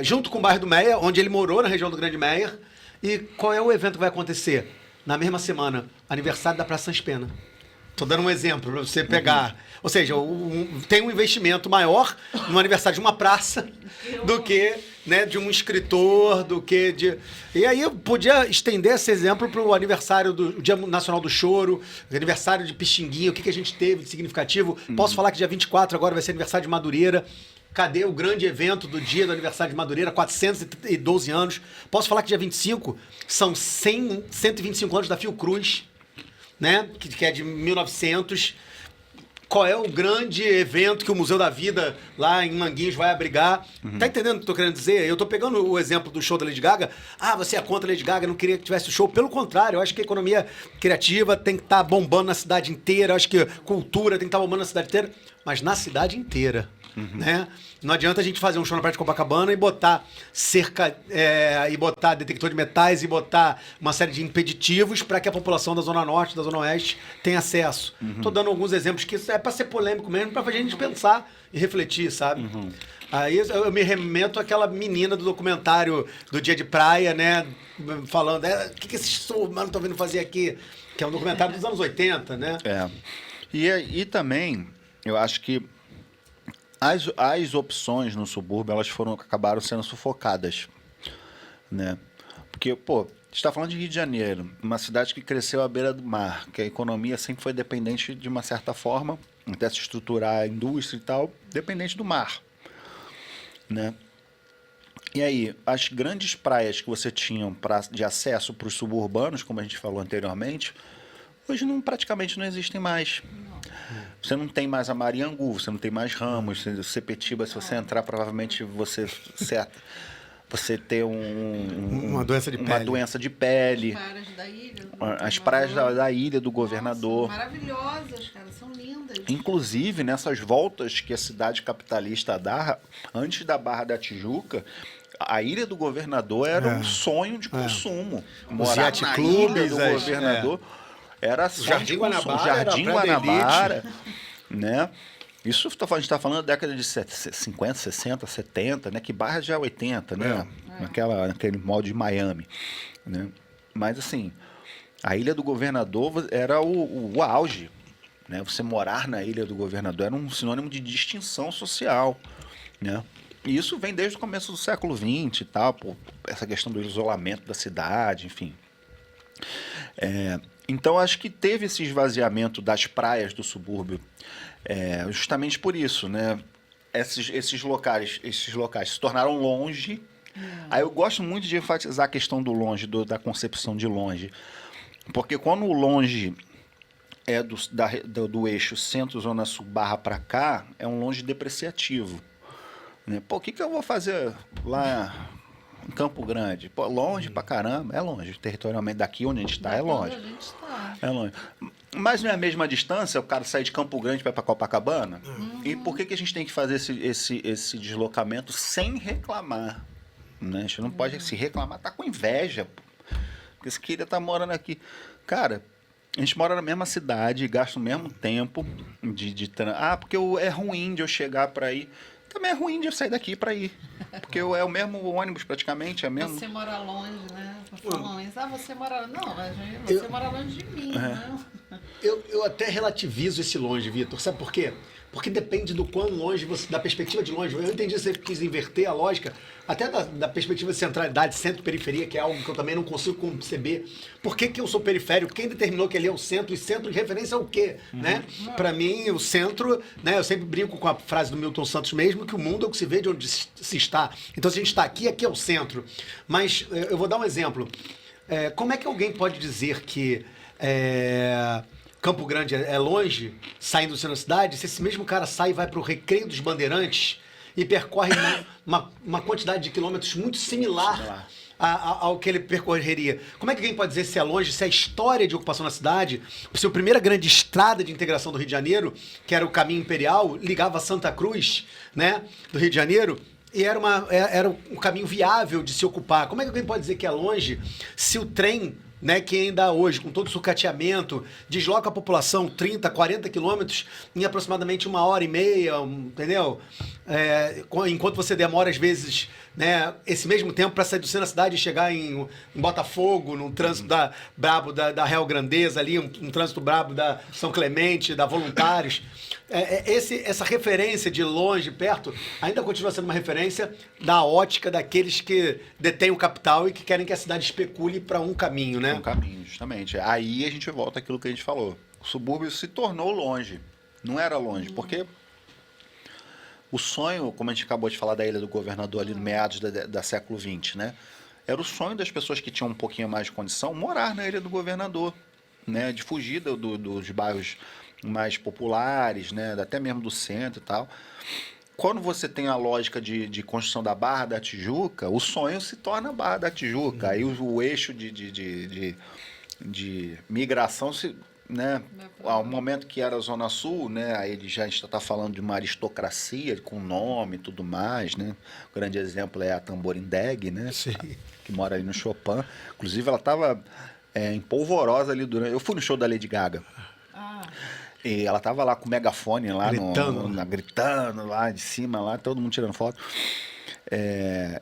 junto com o bairro do Meyer, onde ele morou, na região do Grande Meyer. E qual é o evento que vai acontecer? Na mesma semana, aniversário da Praça Sans Pena. Tô dando um exemplo para você pegar. Ou seja, tem um investimento maior no aniversário de uma praça do que, né, de um escritor, do que de... E aí eu podia estender esse exemplo para o aniversário do Dia Nacional do Choro, aniversário de Pixinguinha, o que a gente teve de significativo. Posso falar que dia 24 agora vai ser aniversário de Madureira. Cadê o grande evento do dia do aniversário de Madureira, 412 anos. Posso falar que dia 25 são 125 anos da Fiocruz, né? Que é de 1900. Qual é o grande evento que o Museu da Vida lá em Manguinhos vai abrigar? Tá entendendo o que eu tô querendo dizer? Eu tô pegando o exemplo do show da Lady Gaga. Ah, você é contra a Lady Gaga, não queria que tivesse o show. Pelo contrário, eu acho que a economia criativa tem que estar bombando na cidade inteira. Eu acho que cultura tem que estar bombando na cidade inteira. Mas na cidade inteira, né? Não adianta a gente fazer um show na Praia de Copacabana e botar cerca, e botar detector de metais e botar uma série de impeditivos para que a população da Zona Norte, da Zona Oeste tenha acesso. Tô dando alguns exemplos que isso é para ser polêmico mesmo, para a gente pensar e refletir, sabe? Aí eu me remeto àquela menina do documentário do Dia de Praia, né? Falando, o que esses humanos estão vindo fazer aqui? Que é um documentário dos anos 80, né? E também, eu acho que as opções no subúrbio, elas acabaram sendo sufocadas, né? Porque, pô, a gente está falando de Rio de Janeiro, uma cidade que cresceu à beira do mar, que a economia sempre foi dependente, de uma certa forma, até se estruturar a indústria e tal, dependente do mar, né? E aí, as grandes praias que você tinha de acesso para os suburbanos, como a gente falou anteriormente, hoje praticamente não existem mais. Você não tem mais a Mariangu, você não tem mais Ramos, Sepetiba, se você entrar, provavelmente você tem uma doença de pele. Uma doença de pele. As praias da ilha. As praias da ilha do governador. Nossa, maravilhosas, cara, são lindas. Inclusive, nessas voltas que a cidade capitalista dá, antes da Barra da Tijuca, a ilha do governador era um sonho de consumo. Morar na ilha do governador... Era o Jardim Guanabara, né? Isso a gente está falando da década de 50, 60, 70, né? Que Barra já é 80, né? Naquele molde de Miami, né? Mas assim, a Ilha do Governador era o auge, né? Você morar na Ilha do Governador era um sinônimo de distinção social, né? E isso vem desde o começo do século XX e tal, por essa questão do isolamento da cidade, enfim. Então, acho que teve esse esvaziamento das praias do subúrbio justamente por isso, né? Esses locais se tornaram longe. Aí eu gosto muito de enfatizar a questão do longe, da concepção de longe. Porque quando o longe é do eixo centro-zona sul barra para cá, é um longe depreciativo, né? Pô, o que eu vou fazer lá em Campo Grande? Pô, longe pra caramba, é longe. Territorialmente daqui onde a gente está, é longe. É longe. Mas não é a mesma distância o cara sair de Campo Grande para ir para Copacabana? E por que a gente tem que fazer esse deslocamento sem reclamar? Né? A gente não pode se reclamar, tá com inveja. Pô. Porque você queria estar morando aqui. Cara, a gente mora na mesma cidade, gasta o mesmo tempo porque é ruim de eu chegar para ir. Também é ruim de eu sair daqui para ir. Porque é o mesmo ônibus praticamente, é mesmo. Você mora longe, né? Você mora... Não, você mora longe de mim, né? Eu até relativizo esse longe, Vitor. Sabe por quê? Porque depende do quão longe da perspectiva de longe. Eu entendi que você quis inverter a lógica, até da perspectiva de centralidade, centro-periferia, que é algo que eu também não consigo conceber. Por que eu sou periférico? Quem determinou que ele é o centro? E centro de referência ao quê? Né? Para mim, o centro, né, eu sempre brinco com a frase do Milton Santos mesmo, que o mundo é o que se vê de onde se está. Então, se a gente está aqui é o centro. Mas eu vou dar um exemplo. Como é que alguém pode dizer que Campo Grande é longe, saindo do centro da cidade, se esse mesmo cara sai e vai para o Recreio dos Bandeirantes e percorre uma quantidade de quilômetros muito similar ao que ele percorreria? Como é que alguém pode dizer se é longe, se a história de ocupação da cidade, se a primeira grande estrada de integração do Rio de Janeiro, que era o Caminho Imperial, ligava Santa Cruz, né, do Rio de Janeiro, e era um caminho viável de se ocupar. Como é que alguém pode dizer que é longe se o trem, né, que ainda hoje, com todo o sucateamento, desloca a população 30, 40 quilômetros em aproximadamente 1h30, entendeu? enquanto você demora, às vezes, né, esse mesmo tempo para sair do centro da cidade e chegar em Botafogo, num trânsito brabo da Real Grandeza ali, um trânsito brabo da São Clemente, da Voluntários. Essa referência de longe, perto, ainda continua sendo uma referência da ótica daqueles que detêm o capital e que querem que a cidade especule para um caminho, né? Um caminho, justamente. Aí a gente volta àquilo que a gente falou. O subúrbio se tornou longe. Não era longe, porque o sonho, como a gente acabou de falar da Ilha do Governador ali no meados da século XX, né? Era o sonho das pessoas que tinham um pouquinho mais de condição morar na Ilha do Governador, né? De fugir dos bairros mais populares, né? Até mesmo do centro e tal. Quando você tem a lógica de construção da Barra da Tijuca, o sonho se torna a Barra da Tijuca. Aí o eixo de migração se... Né? Ao momento que era a Zona Sul, né? Aí ele já está falando de uma aristocracia com nome e tudo mais, né? O grande exemplo é a Tamborindeg, né? Sim. Que mora ali no Chopin. Inclusive, ela estava empolvorosa ali durante... Eu fui no show da Lady Gaga. E ela estava lá com o megafone lá, gritando lá de cima, lá, todo mundo tirando foto. É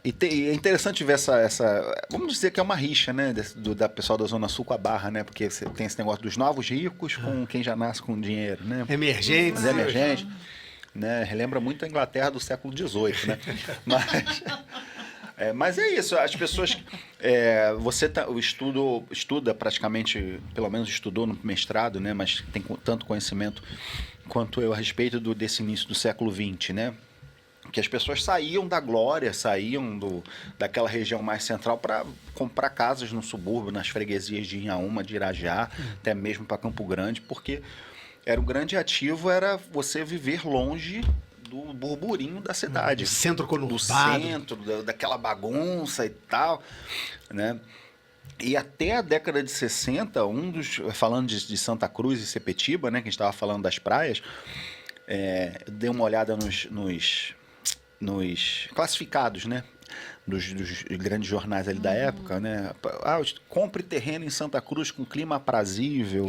interessante ver essa... Vamos dizer que é uma rixa, né? Da pessoal da Zona Sul com a Barra, né? Porque você tem esse negócio dos novos ricos com quem já nasce com dinheiro, né? Emergentes. Emergentes. Né? Relembra muito a Inglaterra do século XVIII, né? Mas é isso, as pessoas... você estuda praticamente, pelo menos estudou no mestrado, né? Mas tem tanto conhecimento quanto eu a respeito desse início do século XX, né? Que as pessoas saíam da Glória, saíam daquela região mais central para comprar casas no subúrbio, nas freguesias de Inhaúma, de Irajá, até mesmo para Campo Grande, porque o grande ativo era você viver longe do burburinho da cidade. Do centro conurbado. Do centro, daquela bagunça e tal, né? E até a década de 60, falando de Santa Cruz e Sepetiba, né, que a gente estava falando das praias, dei uma olhada nos classificados, né? Dos grandes jornais ali da época, né? Compre terreno em Santa Cruz com clima aprazível,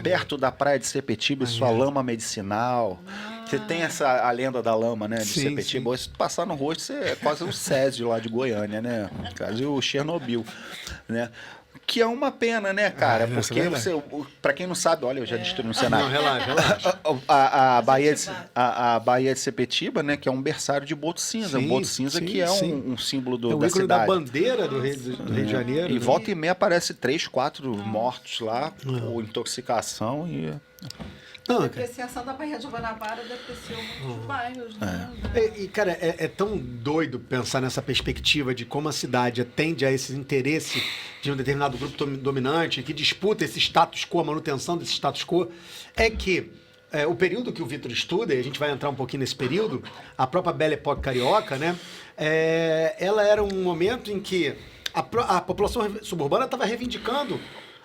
perto da praia de Sepetiba e sua lama medicinal. Você tem a lenda da lama, né? De Sepetiba. Se passar no rosto, você é quase o Césio lá de Goiânia, né? Quase o Chernobyl, né? Que é uma pena, né, cara? Porque pra quem não sabe, olha, eu já destruí no cenário. Não, relaxa. A Baía de Sepetiba, né, que é um berçário de boto cinza. Boto cinza que é um símbolo da cidade. Da bandeira do Rio de Janeiro. E volta e meia aparece 3, 4 mortos lá, por intoxicação e... A depreciação da Baía de Guanabara depreciou muitos bairros, né? Cara, é tão doido pensar nessa perspectiva de como a cidade atende a esse interesse de um determinado grupo dominante que disputa esse status quo, a manutenção desse status quo, que o período que o Vitor estuda, e a gente vai entrar um pouquinho nesse período, a própria Belle Époque carioca, né? Ela era um momento em que a população suburbana estava reivindicando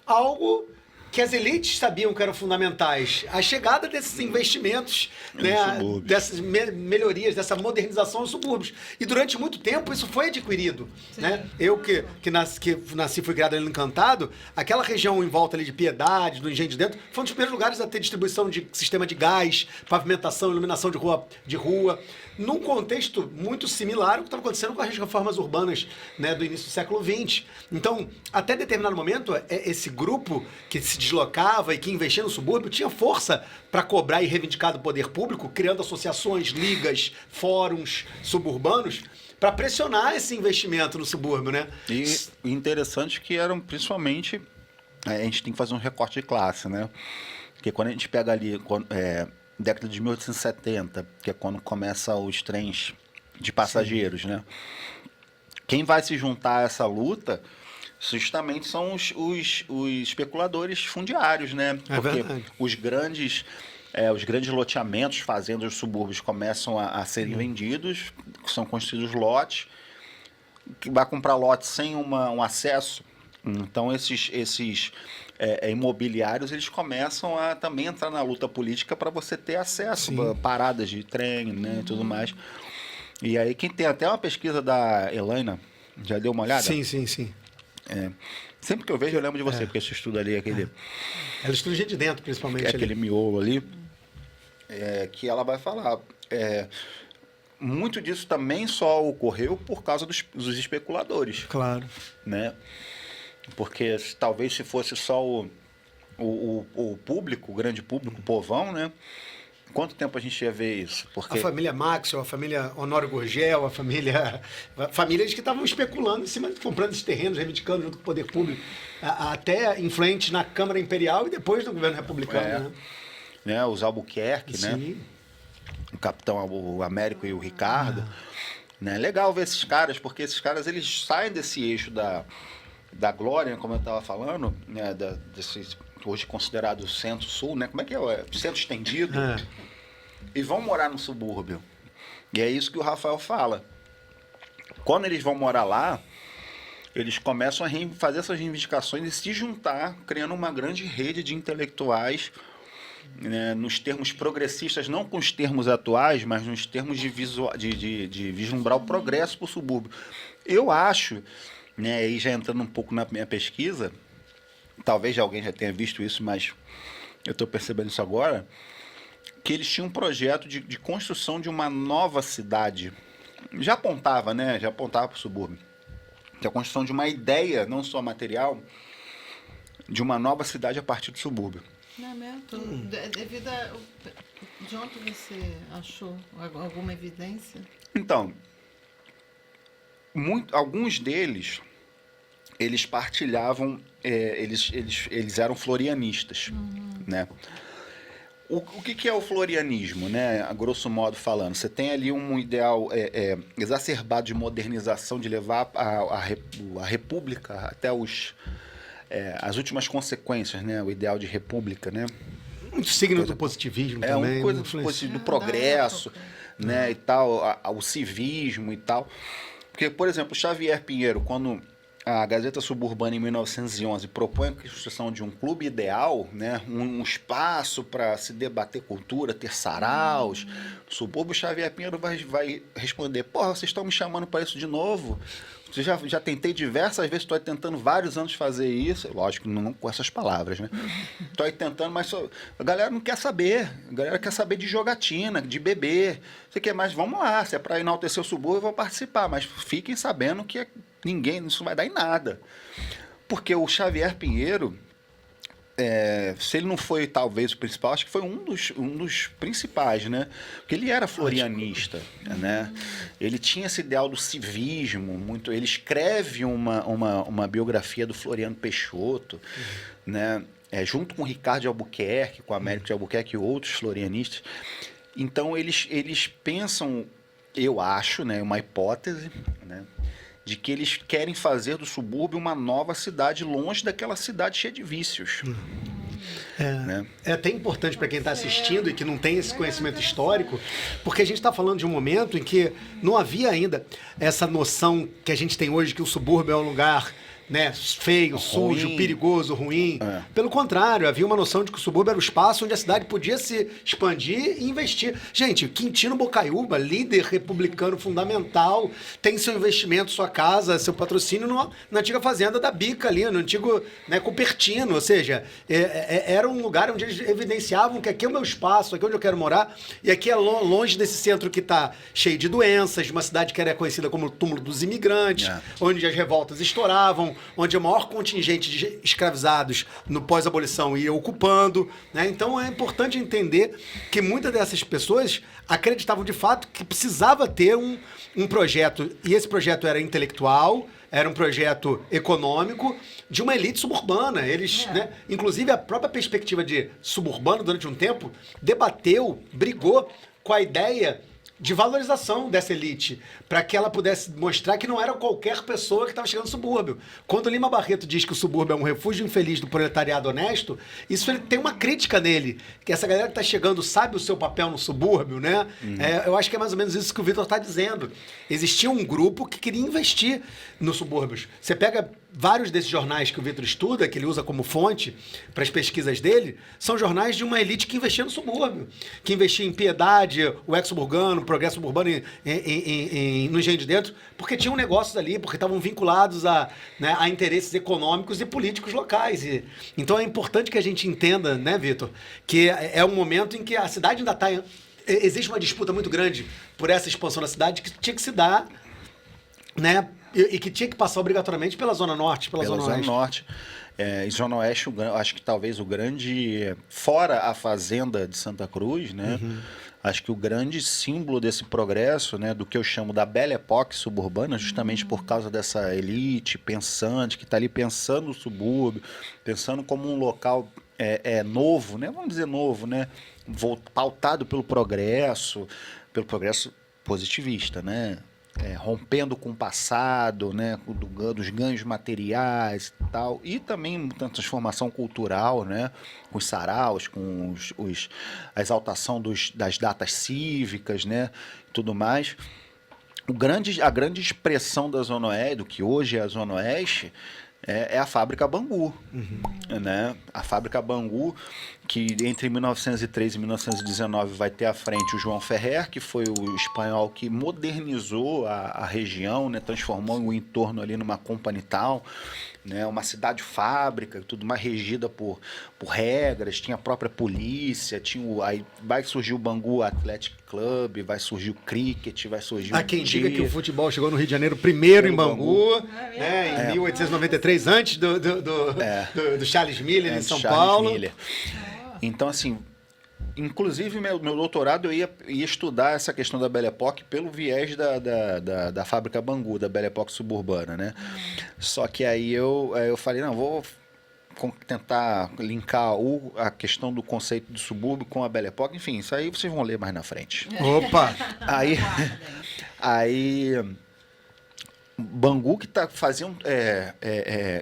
algo que as elites sabiam que eram fundamentais. A chegada desses investimentos, né, dessas melhorias, dessa modernização dos subúrbios. E durante muito tempo isso foi adquirido. Né? Eu que nasci fui criado ali no Encantado, aquela região em volta ali de Piedade, do Engenho de Dentro, foi um dos primeiros lugares a ter distribuição de sistema de gás, pavimentação, iluminação de rua, num contexto muito similar ao que estava acontecendo com as reformas urbanas, né, do início do século XX. Então, até determinado momento, esse grupo que se deslocava e que investia no subúrbio tinha força para cobrar e reivindicar do poder público, criando associações, ligas, fóruns suburbanos, para pressionar esse investimento no subúrbio, né? E interessante que eram principalmente... A gente tem que fazer um recorte de classe, né? Porque quando a gente pega ali... década de 1870, que é quando começam os trens de passageiros, né? Quem vai se juntar a essa luta justamente são os especuladores fundiários, né? Porque os grandes loteamentos, fazendas dos subúrbios começam a serem vendidos, são construídos lotes, que vai comprar lotes sem um acesso. Então esses imobiliários, eles começam a também entrar na luta política para você ter acesso a paradas de trem, né, e tudo mais. E aí quem tem até uma pesquisa da Elaina, já deu uma olhada? Sim. Sempre que eu vejo eu lembro de você, porque você estuda ali aquele... Ela estuda gente de dentro, principalmente. Aquele miolo ali, que ela vai falar... muito disso também só ocorreu por causa dos especuladores, Claro. né? Porque talvez se fosse só o público, o grande público, o povão, né? Quanto tempo a gente ia ver isso? Porque A família Maxwell, a família Honório Gurgel, famílias que estavam especulando em cima, comprando esses terrenos, reivindicando junto com o poder público, até influentes na Câmara Imperial e depois no governo republicano, né? né, os Albuquerque, né? Sim. O Capitão o Américo e o Ricardo. Né? Legal ver esses caras, porque esses caras eles saem desse eixo da glória, como eu estava falando, né? Desse, hoje considerado centro-sul, né? Como é que é? Centro estendido. E vão morar no subúrbio. E é isso que o Rafael fala. Quando eles vão morar lá, eles começam a fazer essas reivindicações e se juntar, criando uma grande rede de intelectuais, né, nos termos progressistas, não com os termos atuais, mas nos termos de vislumbrar o progresso para o subúrbio. Eu acho, né, aí já entrando um pouco na minha pesquisa, talvez alguém já tenha visto isso, mas eu estou percebendo isso agora, que eles tinham um projeto de construção de uma nova cidade. Já apontava, né? Já apontava para o subúrbio. Que é a construção de uma ideia, não só material, de uma nova cidade a partir do subúrbio. Não é mesmo? Devido a... De onde você achou alguma evidência? Então, alguns deles, eles partilhavam, eles eram florianistas, né? O que é o florianismo, né? A grosso modo falando? Você tem ali um ideal exacerbado de modernização, de levar a república até as últimas consequências, né? O ideal de república, né? Muito signo do positivismo também. Uma coisa do progresso, né? E tal, o civismo e tal. Porque, por exemplo, Xavier Pinheiro, quando a Gazeta Suburbana, em 1911, propõe a construção de um clube ideal, né? Um espaço para se debater cultura, ter saraus. No subúrbio, Xavier Pinheiro vai responder: porra, vocês estão me chamando para isso de novo? Já tentei diversas vezes, estou tentando vários anos fazer isso. Lógico, não com essas palavras, né? Estou tentando, mas a galera não quer saber. A galera quer saber de jogatina, de beber. Você quer mais? Vamos lá. Se é para enaltecer o subúrbio, eu vou participar. Mas fiquem sabendo que isso não vai dar em nada. Porque o Xavier Pinheiro, se ele não foi talvez o principal, acho que foi um dos principais, né? Porque ele era florianista, né? Ele tinha esse ideal do civismo, ele escreve uma biografia do Floriano Peixoto, né? Junto com o Ricardo de Albuquerque, com o Américo de Albuquerque e outros florianistas. Então eles pensam, eu acho, né, uma hipótese, né, de que eles querem fazer do subúrbio uma nova cidade, longe daquela cidade cheia de vícios. Né? É até importante para quem está assistindo e que não tem esse conhecimento histórico, porque a gente está falando de um momento em que não havia ainda essa noção que a gente tem hoje, que o subúrbio é um lugar, né, feio, sujo, perigoso, ruim. Pelo contrário, havia uma noção de que o subúrbio era o espaço onde a cidade podia se expandir e investir. Gente, Quintino Bocaiúva, líder republicano fundamental, tem seu investimento, sua casa, seu patrocínio na antiga fazenda da Bica ali, no antigo, né, Cupertino. Ou seja, era um lugar onde eles evidenciavam que aqui é o meu espaço, aqui é onde eu quero morar, e aqui é longe desse centro que está cheio de doenças, de uma cidade que era conhecida como o túmulo dos imigrantes, onde as revoltas estouravam, onde o maior contingente de escravizados no pós-abolição ia ocupando, né? Então é importante entender que muitas dessas pessoas acreditavam de fato que precisava ter um projeto, e esse projeto era intelectual, era um projeto econômico de uma elite suburbana. Eles, né, inclusive a própria perspectiva de suburbano durante um tempo brigou com a ideia de valorização dessa elite, para que ela pudesse mostrar que não era qualquer pessoa que estava chegando no subúrbio. Quando Lima Barreto diz que o subúrbio é um refúgio infeliz do proletariado honesto, isso ele tem uma crítica nele, que essa galera que está chegando sabe o seu papel no subúrbio, né? Eu acho que é mais ou menos isso que o Vitor está dizendo. Existia um grupo que queria investir nos subúrbios. Você pega vários desses jornais que o Vitor estuda, que ele usa como fonte para as pesquisas dele, são jornais de uma elite que investia no subúrbio, que investia em Piedade, o ex-suburbano, o progresso suburbano no Engenho de Dentro, porque tinham negócios ali, porque estavam vinculados a interesses econômicos e políticos locais. Então é importante que a gente entenda, né, Vitor, que é um momento em que a cidade ainda está existe uma disputa muito grande por essa expansão da cidade que tinha que se dar, né? E que tinha que passar obrigatoriamente pela Zona Norte, pela Zona Oeste. Norte. E Zona Oeste, acho que talvez o grande... Fora a fazenda de Santa Cruz, né? Acho que o grande símbolo desse progresso, né, do que eu chamo da Belle Époque suburbana, justamente por causa dessa elite pensante, que está ali pensando o subúrbio, pensando como um local novo, né? Vamos dizer novo, né? Pautado pelo progresso positivista, né? Rompendo com o passado, né, dos ganhos materiais e tal, e também muita transformação cultural, né, com os saraus, com a exaltação das datas cívicas, né, tudo mais. A grande expressão da Zona Oeste, do que hoje é a Zona Oeste, é a Fábrica Bangu, né? A Fábrica Bangu, que entre 1903 e 1919 vai ter à frente o João Ferrer, que foi o espanhol que modernizou a região, né? Transformou o entorno ali numa company town, né? Uma cidade-fábrica, tudo mais regida por regras, tinha a própria polícia, aí vai surgir o Bangu Athletic Club, vai surgir o cricket, vai surgir Há quem diga que o futebol chegou no Rio de Janeiro primeiro em Bangu, né, em 1893, antes do Charles Miller em São Paulo. Miller. Então, assim, inclusive meu doutorado eu ia estudar essa questão da Belle Époque pelo viés da Fábrica Bangu, da Belle Époque suburbana, né? Só que aí eu falei, não, vou tentar linkar a questão do conceito do subúrbio com a Belle Époque, enfim, isso aí vocês vão ler mais na frente. Opa! Aí Bangu que faziam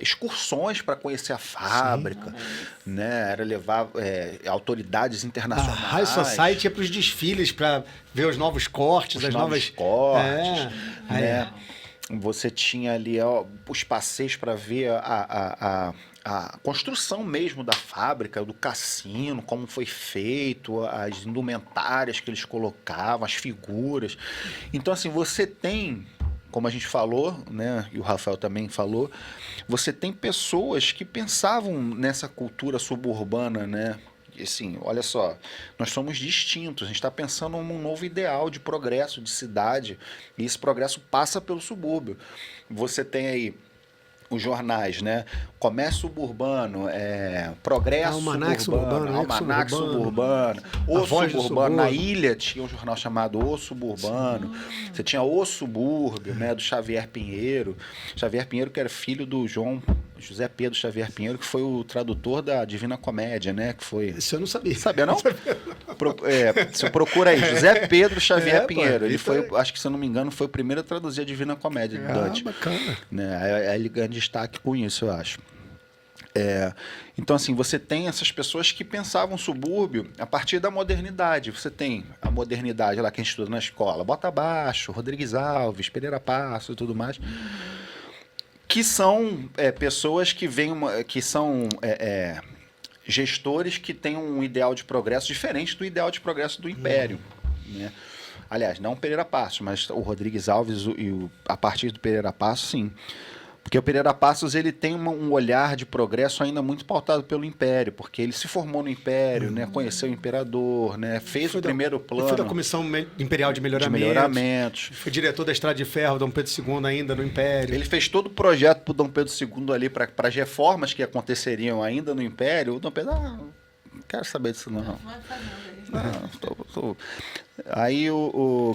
excursões para conhecer a fábrica, né? Era levar autoridades A internacionais. High Society ia para os desfiles para ver os novos cortes, as novas cortes, né? Você tinha ali os passeios para ver a construção mesmo da fábrica, do cassino, como foi feito, as indumentárias que eles colocavam, as figuras. Então, assim, você tem, como a gente falou, né, e o Rafael também falou, você tem pessoas que pensavam nessa cultura suburbana, né? E assim, olha só, nós somos distintos, a gente está pensando num novo ideal de progresso, de cidade, e esse progresso passa pelo subúrbio. Você tem aí os jornais, né? Comércio Suburbano, Progresso Almanac Suburbano, Almanac Suburbano, O Suburbano. Na ilha tinha um jornal chamado O Suburbano. Você tinha O Subúrbio, né? Do Xavier Pinheiro. Xavier Pinheiro, que era filho do José Pedro Xavier Pinheiro, que foi o tradutor da Divina Comédia, né? Que foi... Isso eu não sabia. Sabia, não? Você procura aí, José Pedro Xavier Pinheiro. Ele foi, acho que se eu não me engano, foi o primeiro a traduzir a Divina Comédia de Dante. Bacana. Né? Ele ganha destaque com isso, eu acho. Então, assim, você tem essas pessoas que pensavam subúrbio a partir da modernidade. Você tem a modernidade lá que a gente estuda na escola, Bota Abaixo, Rodrigues Alves, Pereira Passo e tudo mais, que são pessoas que são gestores que têm um ideal de progresso diferente do ideal de progresso do Império, né? Aliás, não o Pereira Passos, mas o Rodrigues Alves a partir do Pereira Passos, sim. Porque o Pereira Passos ele tem um olhar de progresso ainda muito pautado pelo Império, porque ele se formou no Império, né, conheceu o Imperador, né, fez o primeiro plano. Foi da Comissão Imperial de Melhoramentos. Foi diretor da Estrada de Ferro, Dom Pedro II ainda no Império. Ele fez todo o projeto para o Dom Pedro II ali, para as reformas que aconteceriam ainda no Império. O Dom Pedro, não quero saber disso não. Aí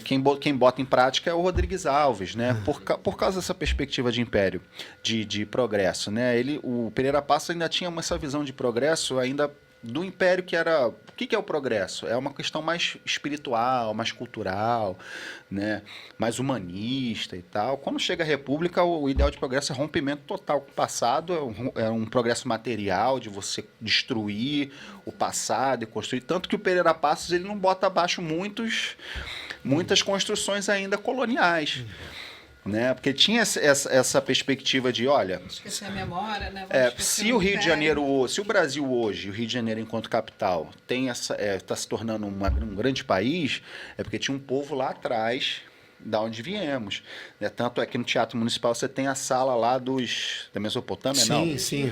quem bota em prática é o Rodrigues Alves, né? Por causa dessa perspectiva de império, de progresso, né? O Pereira Passos ainda tinha essa visão de progresso ainda do império, que era... O que é o progresso? É uma questão mais espiritual, mais cultural, né? Mais humanista e tal. Quando chega a República, o ideal de progresso é rompimento total com o passado, é um progresso material, de você destruir o passado e construir. Tanto que o Pereira Passos ele não bota abaixo muitas construções ainda coloniais. Né? Porque tinha essa perspectiva de, olha... Esquecer a memória, né? Se o Rio de Janeiro, se o Brasil hoje, o Rio de Janeiro enquanto capital, está se tornando um grande país, é porque tinha um povo lá atrás da onde viemos. Né? Tanto é que no Teatro Municipal você tem a sala lá da Mesopotâmia, não? Sim.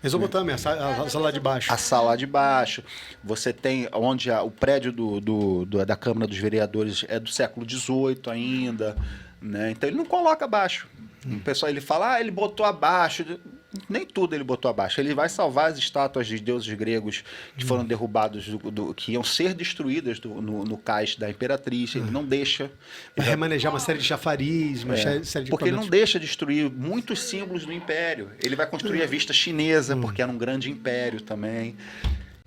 Mesopotâmia, a sala de baixo. A sala de baixo. Você tem onde o prédio da Câmara dos Vereadores é do século XVIII ainda, né? Então ele não coloca abaixo. O pessoal ele fala, ele botou abaixo. Nem tudo ele botou abaixo. Ele vai salvar as estátuas de deuses gregos que foram derrubados, que iam ser destruídas no cais da Imperatriz. Ele não deixa. Vai remanejar uma série de chafariz, série de porque ele não equipamentos. deixa destruir muitos símbolos do Império. Ele vai construir a vista chinesa, porque era um grande império também.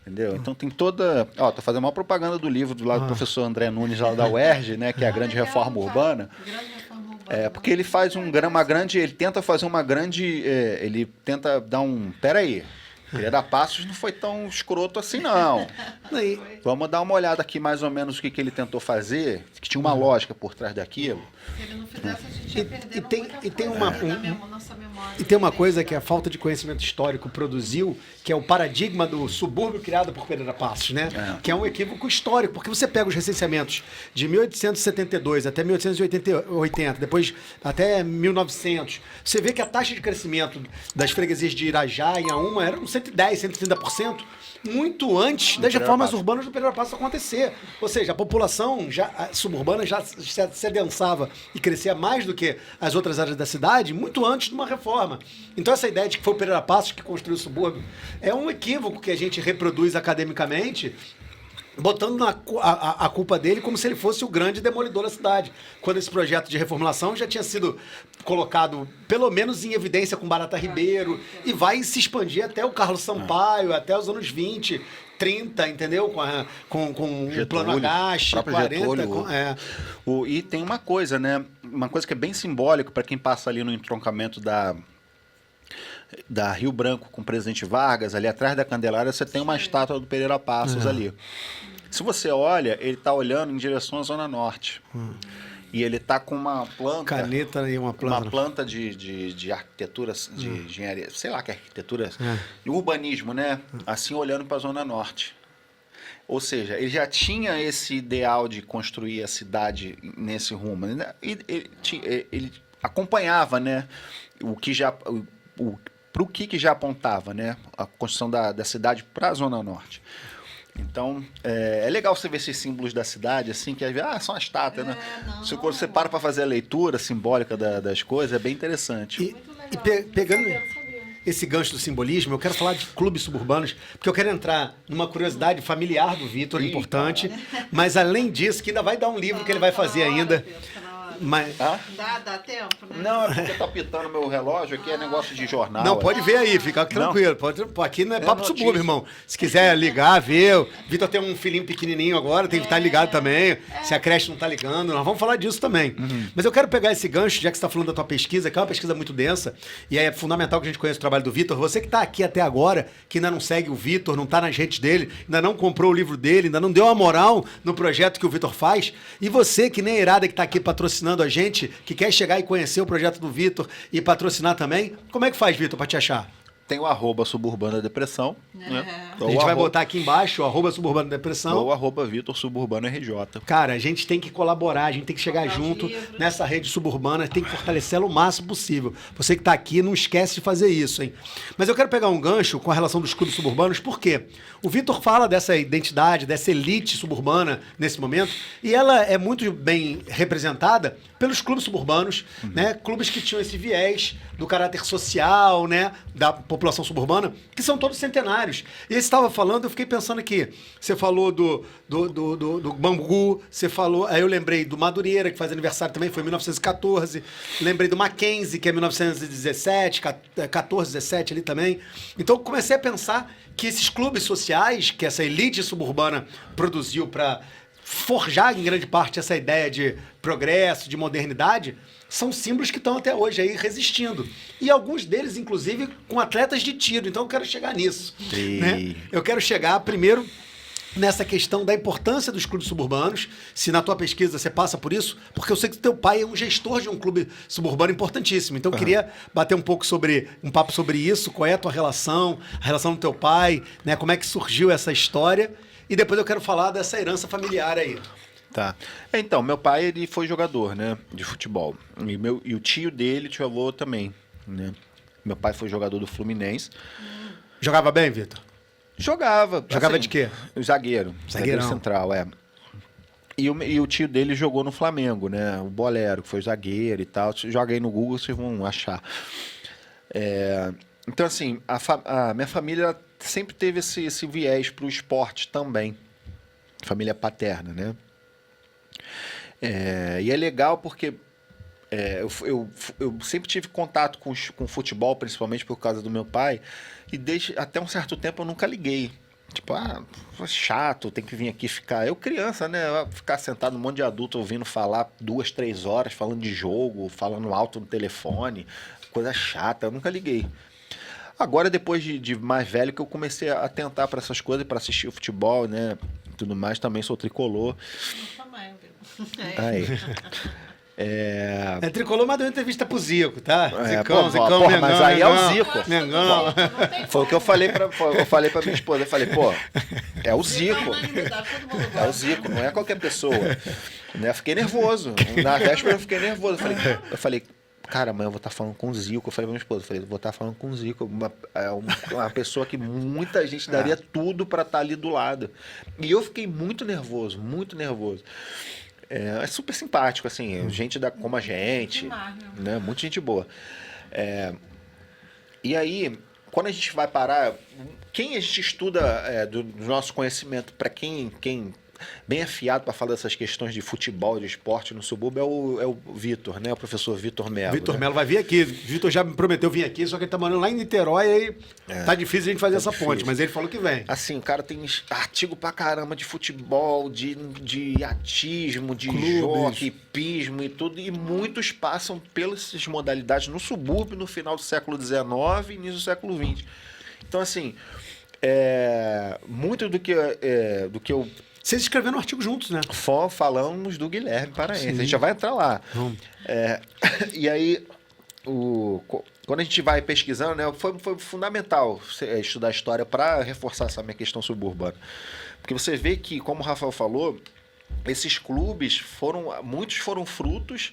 Entendeu? Então tem toda... tô fazendo uma propaganda do livro do lado do professor André Nunes, lá da UERJ, né? Que é a Grande Reforma Urbana. Porque ele faz ele tenta fazer uma grande... ele tenta dar peraí, Pereira Passos não foi tão escroto assim, não. Vamos dar uma olhada aqui mais ou menos o que ele tentou fazer, que tinha uma lógica por trás daquilo. Se ele não fizesse, a gente ia perdendo nossa memória. E tem uma coisa que a falta de conhecimento histórico produziu, que é o paradigma do subúrbio criado por Pereira Passos, né? Que é um equívoco histórico, porque você pega os recenseamentos de 1872 até 1880, depois até 1900, você vê que a taxa de crescimento das freguesias de Irajá em Auma era 110, 130%, muito antes das reformas urbanas do Pereira Passos acontecer. Ou seja, a população suburbana já se adensava e crescia mais do que as outras áreas da cidade muito antes de uma reforma. Então essa ideia de que foi o Pereira Passos que construiu o subúrbio é um equívoco que a gente reproduz academicamente, botando a culpa dele como se ele fosse o grande demolidor da cidade. Quando esse projeto de reformulação já tinha sido colocado, pelo menos em evidência com Barata Ribeiro, e vai se expandir até o Carlos Sampaio, até os anos 20, 30, entendeu? Com o plano Agache, 40. E tem uma coisa, né? Uma coisa que é bem simbólica para quem passa ali no entroncamento da Rio Branco com o Presidente Vargas, ali atrás da Candelária, você tem uma estátua do Pereira Passos ali. Se você olha, ele está olhando em direção à Zona Norte. E ele está com uma planta... Caneta e uma planta. Uma planta de arquitetura, de engenharia, sei lá que é arquitetura, de urbanismo, né? Assim, olhando para a Zona Norte. Ou seja, ele já tinha esse ideal de construir a cidade nesse rumo. Ele acompanhava, né, para o que já apontava, né, a construção da cidade para a Zona Norte. Então, é legal você ver esses símbolos da cidade, assim, que são as estátuas, né? Quando você para fazer a leitura simbólica das coisas, é bem interessante. E pegando esse gancho do simbolismo, eu quero falar de clubes suburbanos, porque eu quero entrar numa curiosidade familiar do Vitor, importante, mas além disso, que ainda vai dar um livro que ele vai fazer ainda. Mas... Dá tempo, né? Não, é porque tá pitando meu relógio aqui, é negócio de jornal. Não, pode ver aí, fica tranquilo. Aqui não é papo subúrbio, irmão. Se quiser ligar, ver. O Vitor tem um filhinho pequenininho agora, tem que estar ligado também. Se a creche não tá ligando, nós vamos falar disso também. Mas eu quero pegar esse gancho, já que você está falando da tua pesquisa, que é uma pesquisa muito densa, e é fundamental que a gente conheça o trabalho do Vitor. Você que está aqui até agora, que ainda não segue o Vitor, não está nas redes dele, ainda não comprou o livro dele, ainda não deu uma moral no projeto que o Vitor faz, e você que nem a Irada que está aqui patrocinando a gente, que quer chegar e conhecer o projeto do Vitor e patrocinar também, como é que faz, Vitor, para te achar? Tem o @Suburbana Depressão, né? A gente vai botar aqui embaixo o @Suburbana Depressão. Ou @Vitor Suburbano RJ. Cara, a gente tem que colaborar, a gente tem que chegar junto nessa rede suburbana, tem que fortalecê-la o máximo possível. Você que tá aqui, não esquece de fazer isso, hein? Mas eu quero pegar um gancho com a relação dos clubes suburbanos, por quê? O Vitor fala dessa identidade, dessa elite suburbana nesse momento, e ela é muito bem representada pelos clubes suburbanos, né? Clubes que tinham esse viés do caráter social, né? Da população suburbana, que são todos centenários. E você estava falando, eu fiquei pensando aqui, você falou do Bangu, você falou, aí eu lembrei do Madureira, que faz aniversário também, foi em 1914, lembrei do Mackenzie, que é 1917, 14, 17 ali também. Então eu comecei a pensar que esses clubes sociais, que essa elite suburbana produziu para forjar em grande parte essa ideia de progresso, de modernidade, são símbolos que estão até hoje aí resistindo. E alguns deles, inclusive, com atletas de tiro. Então eu quero chegar nisso. Né? Eu quero chegar primeiro nessa questão da importância dos clubes suburbanos, se na tua pesquisa você passa por isso, porque eu sei que teu pai é um gestor de um clube suburbano importantíssimo. Então eu queria bater um papo sobre isso, qual é a tua relação, a relação do teu pai, né? Como é que surgiu essa história, e depois eu quero falar dessa herança familiar aí. Tá. Então, meu pai, ele foi jogador, né, de futebol. E o tio dele, tio avô também, né? Meu pai foi jogador do Fluminense. Jogava bem, Vitor? Jogava. Jogava assim, de quê? Zagueiro. Zagueirão. Central, é. E o tio dele jogou no Flamengo, né? O Bolero, que foi zagueiro e tal. Joga aí no Google, vocês vão achar. Então, assim, a minha família sempre teve esse viés pro esporte também. Família paterna, né? E é legal porque eu sempre tive contato com futebol, principalmente por causa do meu pai, e desde até um certo tempo eu nunca liguei. Tipo, chato, tem que vir aqui ficar. Eu criança, né? Ficar sentado um monte de adulto ouvindo falar 2, 3 horas, falando de jogo, falando alto no telefone, coisa chata, eu nunca liguei. Agora, depois de mais velho, que eu comecei a atentar para essas coisas, para assistir o futebol, né? Tudo mais, também sou tricolor. Eu também, Aí. É tricolor, mas deu entrevista pro Zico, tá? Zicão, Mengão, mas aí é o Zico. Mengão. Foi o que eu falei pra minha esposa. Eu falei, pô, é o Zico. É o Zico, não é qualquer pessoa. Né? Eu fiquei nervoso. Na véspera eu fiquei nervoso. Eu falei, cara, amanhã eu vou estar falando com o Zico. Eu falei pra minha esposa, vou estar falando com o Zico. Uma pessoa que muita gente daria tudo pra estar ali do lado. E eu fiquei muito nervoso, muito nervoso. É super simpático, assim, gente como a gente, né? Muita gente boa. E aí, quando a gente vai parar, quem a gente estuda do nosso conhecimento, para quem bem afiado para falar dessas questões de futebol, de esporte no subúrbio, é o Vitor, né? O professor Vitor Melo. Vitor né? Melo vai vir aqui. Vitor já me prometeu vir aqui, só que ele tá morando lá em Niterói e aí tá difícil a gente fazer essa ponte, mas ele falou que vem. Assim, o cara tem artigo pra caramba de futebol, de atismo, de jockey, pismo e tudo, e muitos passam pelas modalidades no subúrbio no final do século XIX e início do século XX. Então, assim, muito do que eu... Vocês escreveram um artigo juntos, né? Falamos do Guilherme Paraense. Sim. A gente já vai entrar lá. E aí, quando a gente vai pesquisando, né, foi fundamental estudar história para reforçar essa minha questão suburbana. Porque você vê que, como o Rafael falou, esses clubes muitos foram frutos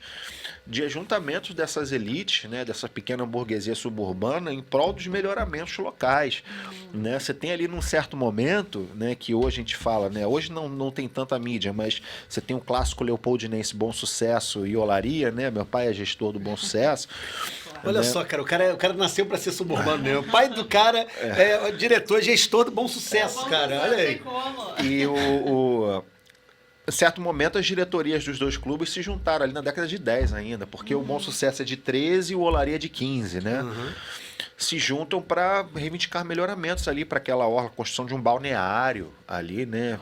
de ajuntamentos dessas elites, né, dessa pequena burguesia suburbana em prol dos melhoramentos locais, né? Você tem ali num certo momento, né, que hoje a gente fala, né, hoje não tem tanta mídia, mas você tem o clássico leopoldinense Bom Sucesso e Olaria, né? Meu pai é gestor do Bom Sucesso. Olha só, cara, o cara nasceu para ser suburbano mesmo. O pai do cara é diretor, gestor do Bom Sucesso, cara. Olha aí. E em certo momento, as diretorias dos dois clubes se juntaram ali na década de 10 ainda, porque o Bom Sucesso é de 13 e o Olaria é de 15, né? Se juntam para reivindicar melhoramentos ali para aquela orla, construção de um balneário ali, né?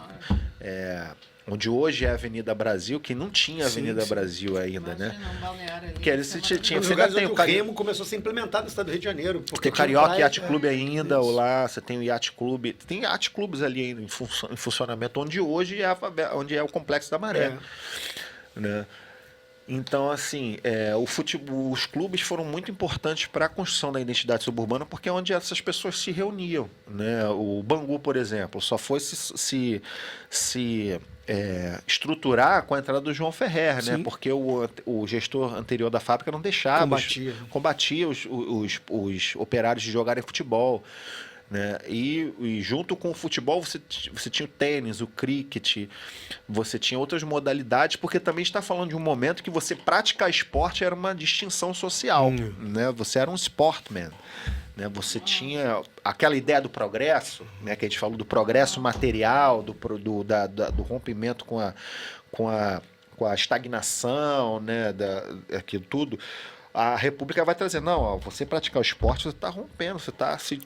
Onde hoje é a Avenida Brasil, que não tinha Avenida Brasil ainda, né? Porque ali você tinha... Você ainda tem o Remo começou a ser implementado no estado do Rio de Janeiro. Tem o Carioca Yacht Clube ainda, lá, você tem o Yacht Clube. Tem Yacht Clubes ali ainda em funcionamento, onde hoje é o Complexo da Maré. Né? Então, assim, os clubes foram muito importantes para a construção da identidade suburbana, porque é onde essas pessoas se reuniam. Né? O Bangu, por exemplo, só foi se estruturar com a entrada do João Ferrer, né? Porque o gestor anterior da fábrica não deixava, combatia os operários de jogarem futebol. Né? E junto com o futebol você tinha o tênis, o cricket, você tinha outras modalidades, porque também está falando de um momento que você praticar esporte era uma distinção social, né? Você era um sportman, né? Você tinha aquela ideia do progresso, né? Que a gente falou do progresso material, do rompimento com a estagnação, né? Aquilo tudo. A República vai trazer, não, você praticar o esporte, você está rompendo, você está se...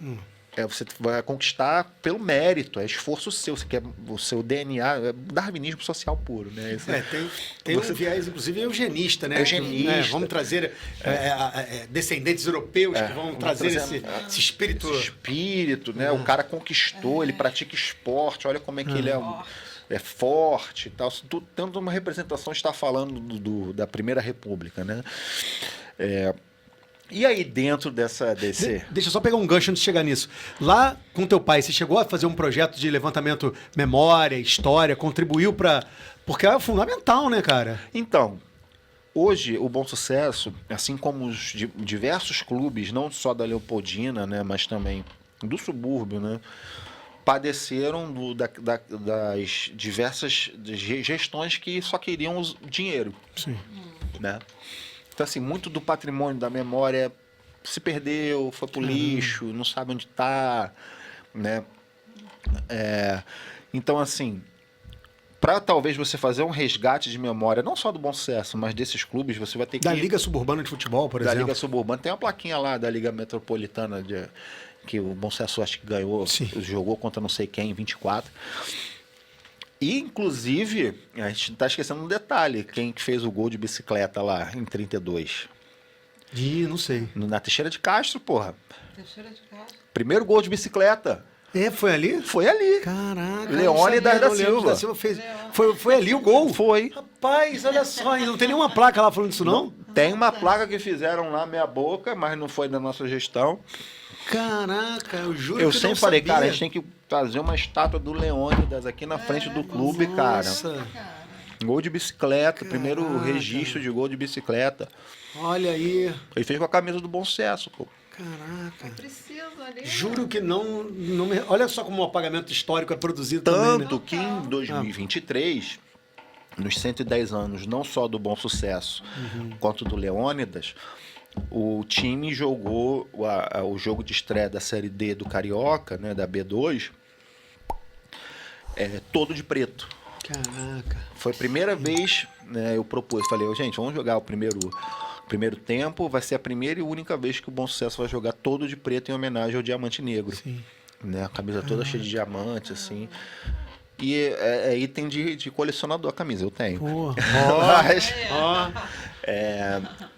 você vai conquistar pelo mérito, é esforço seu, você quer o seu DNA, é darwinismo social puro, né? Tem um viés, inclusive, eugenista, né? Eugenista. Vamos trazer descendentes europeus que vão trazer esse espírito. Esse espírito, né? O cara conquistou, ele pratica esporte, olha como é que ele é forte e tal. Tendo uma representação, está falando da Primeira República, né? E aí, dentro desse... Deixa eu só pegar um gancho antes de chegar nisso. Lá com teu pai, você chegou a fazer um projeto de levantamento memória, história, contribuiu para... Porque é fundamental, né, cara? Então, hoje, o Bom Sucesso, assim como os diversos clubes, não só da Leopoldina, né, mas também do subúrbio, né, padeceram das diversas gestões que só queriam o dinheiro. Sim. Né? Então, assim, muito do patrimônio, da memória se perdeu, foi pro lixo, não sabe onde está, né? Então, assim, para talvez você fazer um resgate de memória, não só do Bom Sucesso, mas desses clubes, você vai ter que... Da Liga Suburbana de Futebol, por exemplo. Da Liga Suburbana. Tem uma plaquinha lá da Liga Metropolitana, que o Bom Sucesso acho que ganhou, jogou contra não sei quem, em 24. E, inclusive, a gente tá esquecendo um detalhe. Quem que fez o gol de bicicleta lá, em 32? Não sei. Na Teixeira de Castro, porra. Teixeira de Castro. Primeiro gol de bicicleta. Foi ali? Foi ali. Caraca. Leônidas da Silva. Leônidas da Silva fez. Foi ali o gol? Foi. Rapaz, olha só, e não tem nenhuma placa lá falando disso, não? Tem uma placa que fizeram lá, meia boca, mas não foi da nossa gestão. Caraca, eu juro Eu que sempre não falei, sabia. cara, a gente tem que fazer uma estátua do Leônidas aqui na frente do clube, cara. Nossa, Gol de bicicleta, primeiro registro de gol de bicicleta. olha aí. Ele fez com a camisa do Bom Sucesso, pô. Caraca. Preciso ali. Juro que não me... Olha só como o apagamento histórico é produzido também, Tanto né? que em 2023, nos 110 anos, não só do Bom Sucesso, quanto do Leônidas, o time jogou o jogo de estreia da Série D do Carioca, né, da B2, todo de preto. Caraca. Foi a primeira vez, né, eu propus, falei, gente, vamos jogar o primeiro tempo, vai ser a primeira e única vez que o Bom Sucesso vai jogar todo de preto em homenagem ao Diamante Negro. Sim. Né, a camisa toda cheia de diamantes, assim. E é item de colecionador a camisa, eu tenho. Porra. Mas,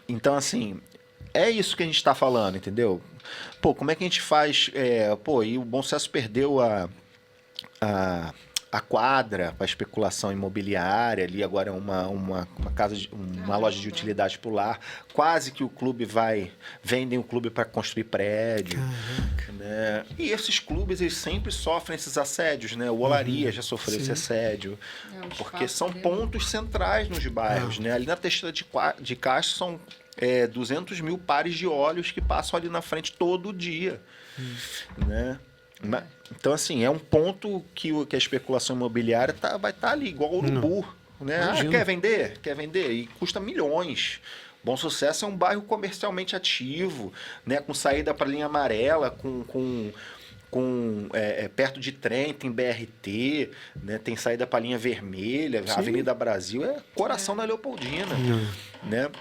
então, assim, é isso que a gente está falando, entendeu? Pô, como é que a gente faz... e o Bom Sucesso perdeu a quadra para especulação imobiliária, ali agora é uma casa, uma loja de utilidade pro lar. Quase que o clube vendem o clube para construir prédio. Né? E esses clubes, eles sempre sofrem esses assédios, né? O Olaria já sofreu esse assédio, porque são pontos centrais nos bairros, né? Ali na Teixeira de Castro são 200 mil pares de olhos que passam ali na frente todo dia, né? Então, assim, é um ponto que a especulação imobiliária vai estar ali, igual o Urubu. Né? Quer vender? Quer vender? E custa milhões. Bom Sucesso é um bairro comercialmente ativo, né? Com saída para a linha amarela, perto de trem, tem BRT, né? Tem saída para a linha vermelha, a Avenida Brasil é coração da Leopoldina. Né?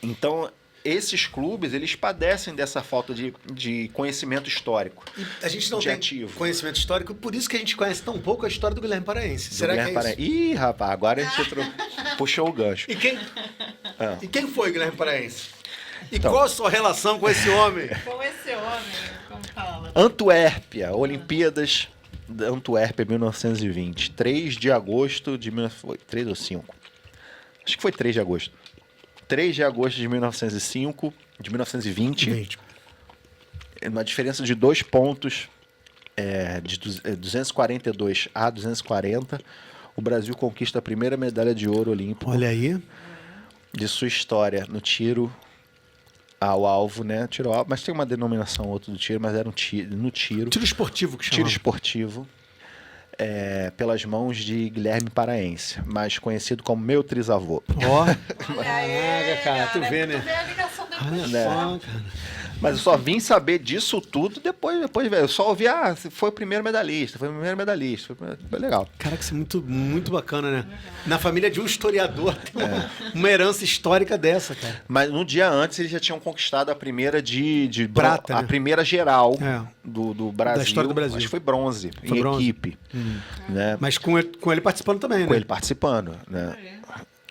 Então... Esses clubes, eles padecem dessa falta de conhecimento histórico. E a gente não tem conhecimento histórico, por isso que a gente conhece tão pouco a história do Guilherme Paraense. Será que é isso? Ih, rapaz, agora a gente puxou o gancho. E quem foi o Guilherme Paraense? E qual a sua relação com esse homem? Com esse homem, como fala? Antuérpia, Olimpíadas da Antuérpia, 1920. 3 de agosto de... Foi 3 ou 5? Acho que foi 3 de agosto. 3 de agosto de 1920, uma diferença de 2 pontos, de 242 a 240, o Brasil conquista a primeira medalha de ouro olímpico. Olha aí. De sua história no tiro ao alvo, né? Tiro ao alvo, mas tem uma denominação outra do tiro, mas era no tiro. Tiro esportivo que chama. Tiro esportivo. Pelas mãos de Guilherme Paraense, mais conhecido como meu trisavô. Caraca, cara, tu vê, né? Tu vê a ligação depois. Olha só, cara. Mas eu só vim saber disso tudo depois, velho. Eu só ouvi, foi o primeiro medalhista, foi legal. Caraca, isso é muito, muito bacana, né? Na família de um historiador tem uma herança histórica dessa, cara. Mas no dia antes eles já tinham conquistado a primeira de prata, a né? primeira geral do Brasil. Da história do Brasil. Acho que foi bronze, Foi em bronze. equipe. Né? Mas com ele participando também, Com né? ele participando, né?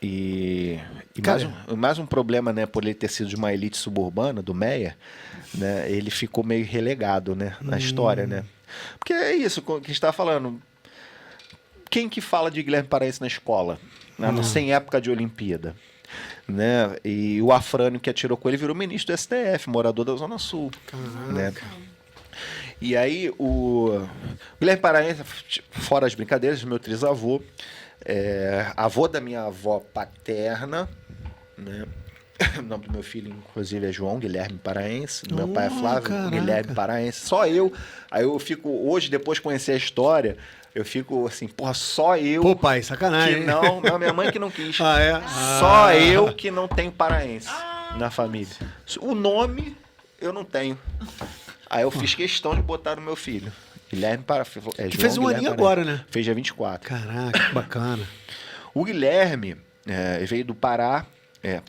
E Cara, mais um problema, né, por ele ter sido de uma elite suburbana, do Meia, né, ele ficou meio relegado, né, na história, né? Porque é isso que a gente estava falando. Quem que fala de Guilherme Paraense na escola? Sem época de Olimpíada. Né? E o Afrânio que atirou com ele virou ministro do STF, morador da Zona Sul. Né? E aí o Guilherme Paraense, fora as brincadeiras, meu trisavô, avô da minha avó paterna, né? O nome do meu filho, inclusive, é João Guilherme Paraense. Do meu pai é Flávio caraca. Guilherme Paraense. Só eu. Aí eu fico, hoje, depois de conhecer a história, eu fico assim, porra, só eu. Pô, pai, sacanagem. Que hein? não, minha mãe que não quis. Ah, é? Só eu que não tenho paraense na família. O nome eu não tenho. Aí eu fiz questão de botar no meu filho. Guilherme Paraense. Que fez um aninho agora, né? Fez dia 24. Caraca, que bacana. O Guilherme veio do Pará,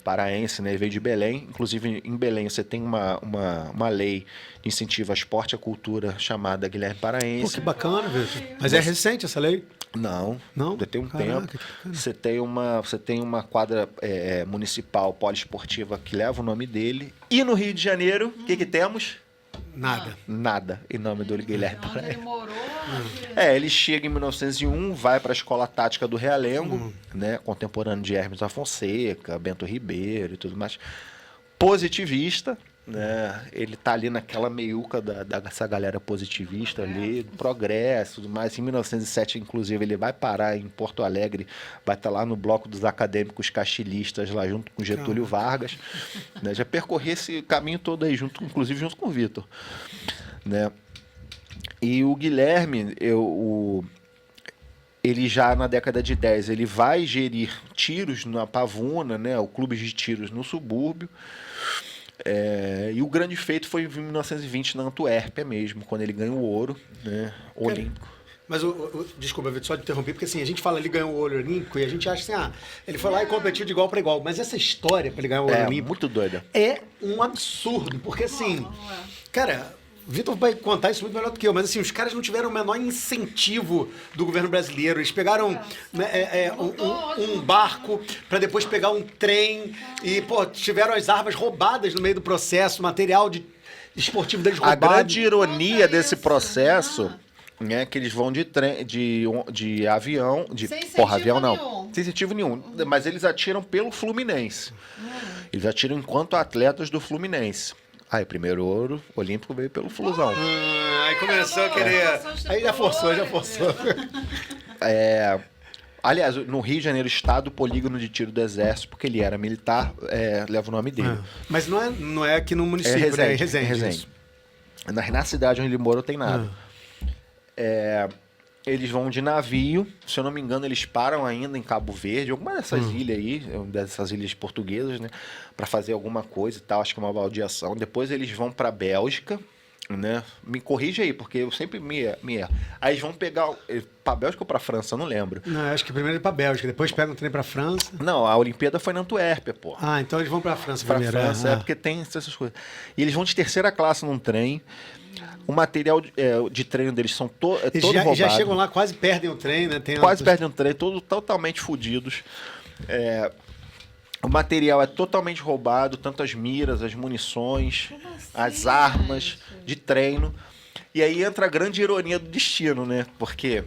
paraense, né? Ele veio de Belém. Inclusive, em Belém, você tem uma lei de incentivo ao esporte e à cultura chamada Guilherme Pô, Paraense. que bacana, Vitor. Mas é recente essa lei? Não, Não? já tem um Caraca, tempo. que bacana. Você tem uma quadra municipal poliesportiva que leva o nome dele. E no Rio de Janeiro, o que temos? Nada. Nada, em nome do Guilherme Onde ele Paraense. morou, Ele chega em 1901, vai para a Escola Tática do Realengo, né, contemporâneo de Hermes da Fonseca, Bento Ribeiro e tudo mais. Positivista, né? Ele tá ali naquela meiuca dessa galera positivista ali, do progresso, tudo mais. Em 1907, inclusive, ele vai parar em Porto Alegre, vai estar lá no bloco dos acadêmicos castilistas, lá junto com Getúlio Vargas, né? Já percorri esse caminho todo aí, inclusive junto com o Vitor, né? E o Guilherme, ele já na década de 10, ele vai gerir tiros na Pavuna, né? O clube de tiros no subúrbio. E o grande feito foi em 1920 na Antuérpia mesmo, quando ele ganha o ouro, né, olímpico. Mas, desculpa, Vitor, só de interromper, porque assim, a gente fala ele ganhou o ouro olímpico e a gente acha assim, ele foi lá e competiu de igual para igual. Mas essa história para ele ganhar o ouro olímpico Muito doida. é um absurdo, porque assim, cara, Vitor vai contar isso muito melhor do que eu, mas assim, os caras não tiveram o menor incentivo do governo brasileiro. Eles pegaram um barco para depois pegar um trem e, pô, tiveram as armas roubadas no meio do processo, material esportivo deles A roubado. grande ironia desse processo é que eles vão de avião, Sem incentivo avião não, nenhum. sem incentivo nenhum, mas eles atiram pelo Fluminense. Eles atiram enquanto atletas do Fluminense. Aí, primeiro ouro olímpico veio pelo Flusão. Aí começou a querer. Aí já forçou. Aliás, no Rio de Janeiro, Estado, polígono de tiro do Exército, porque ele era militar, leva o nome dele. Mas não é aqui no município, né? É Resende. Resende. Na cidade onde ele morou tem nada. Eles vão de navio, se eu não me engano, eles param ainda em Cabo Verde, alguma dessas ilhas aí, dessas ilhas portuguesas, né? Pra fazer alguma coisa e tal, acho que é uma baldeação. Depois eles vão pra Bélgica, né? Me corrija aí, porque eu sempre me erro. Aí eles vão pegar pra Bélgica ou pra França, eu não lembro. Não, acho que primeiro é pra Bélgica, depois pegam o trem pra França. Não, a Olimpíada foi na Antuérpia, pô. Ah, então eles vão pra França Pra primeiro. França, porque tem essas coisas. E eles vão de terceira classe num trem. O material de treino deles são todo Eles roubado. já chegam lá, quase perdem o trem, né? Quase perdem o trem, todos totalmente fodidos. O material é totalmente roubado, tanto as miras, as munições, as armas de treino. E aí entra a grande ironia do destino, né? Porque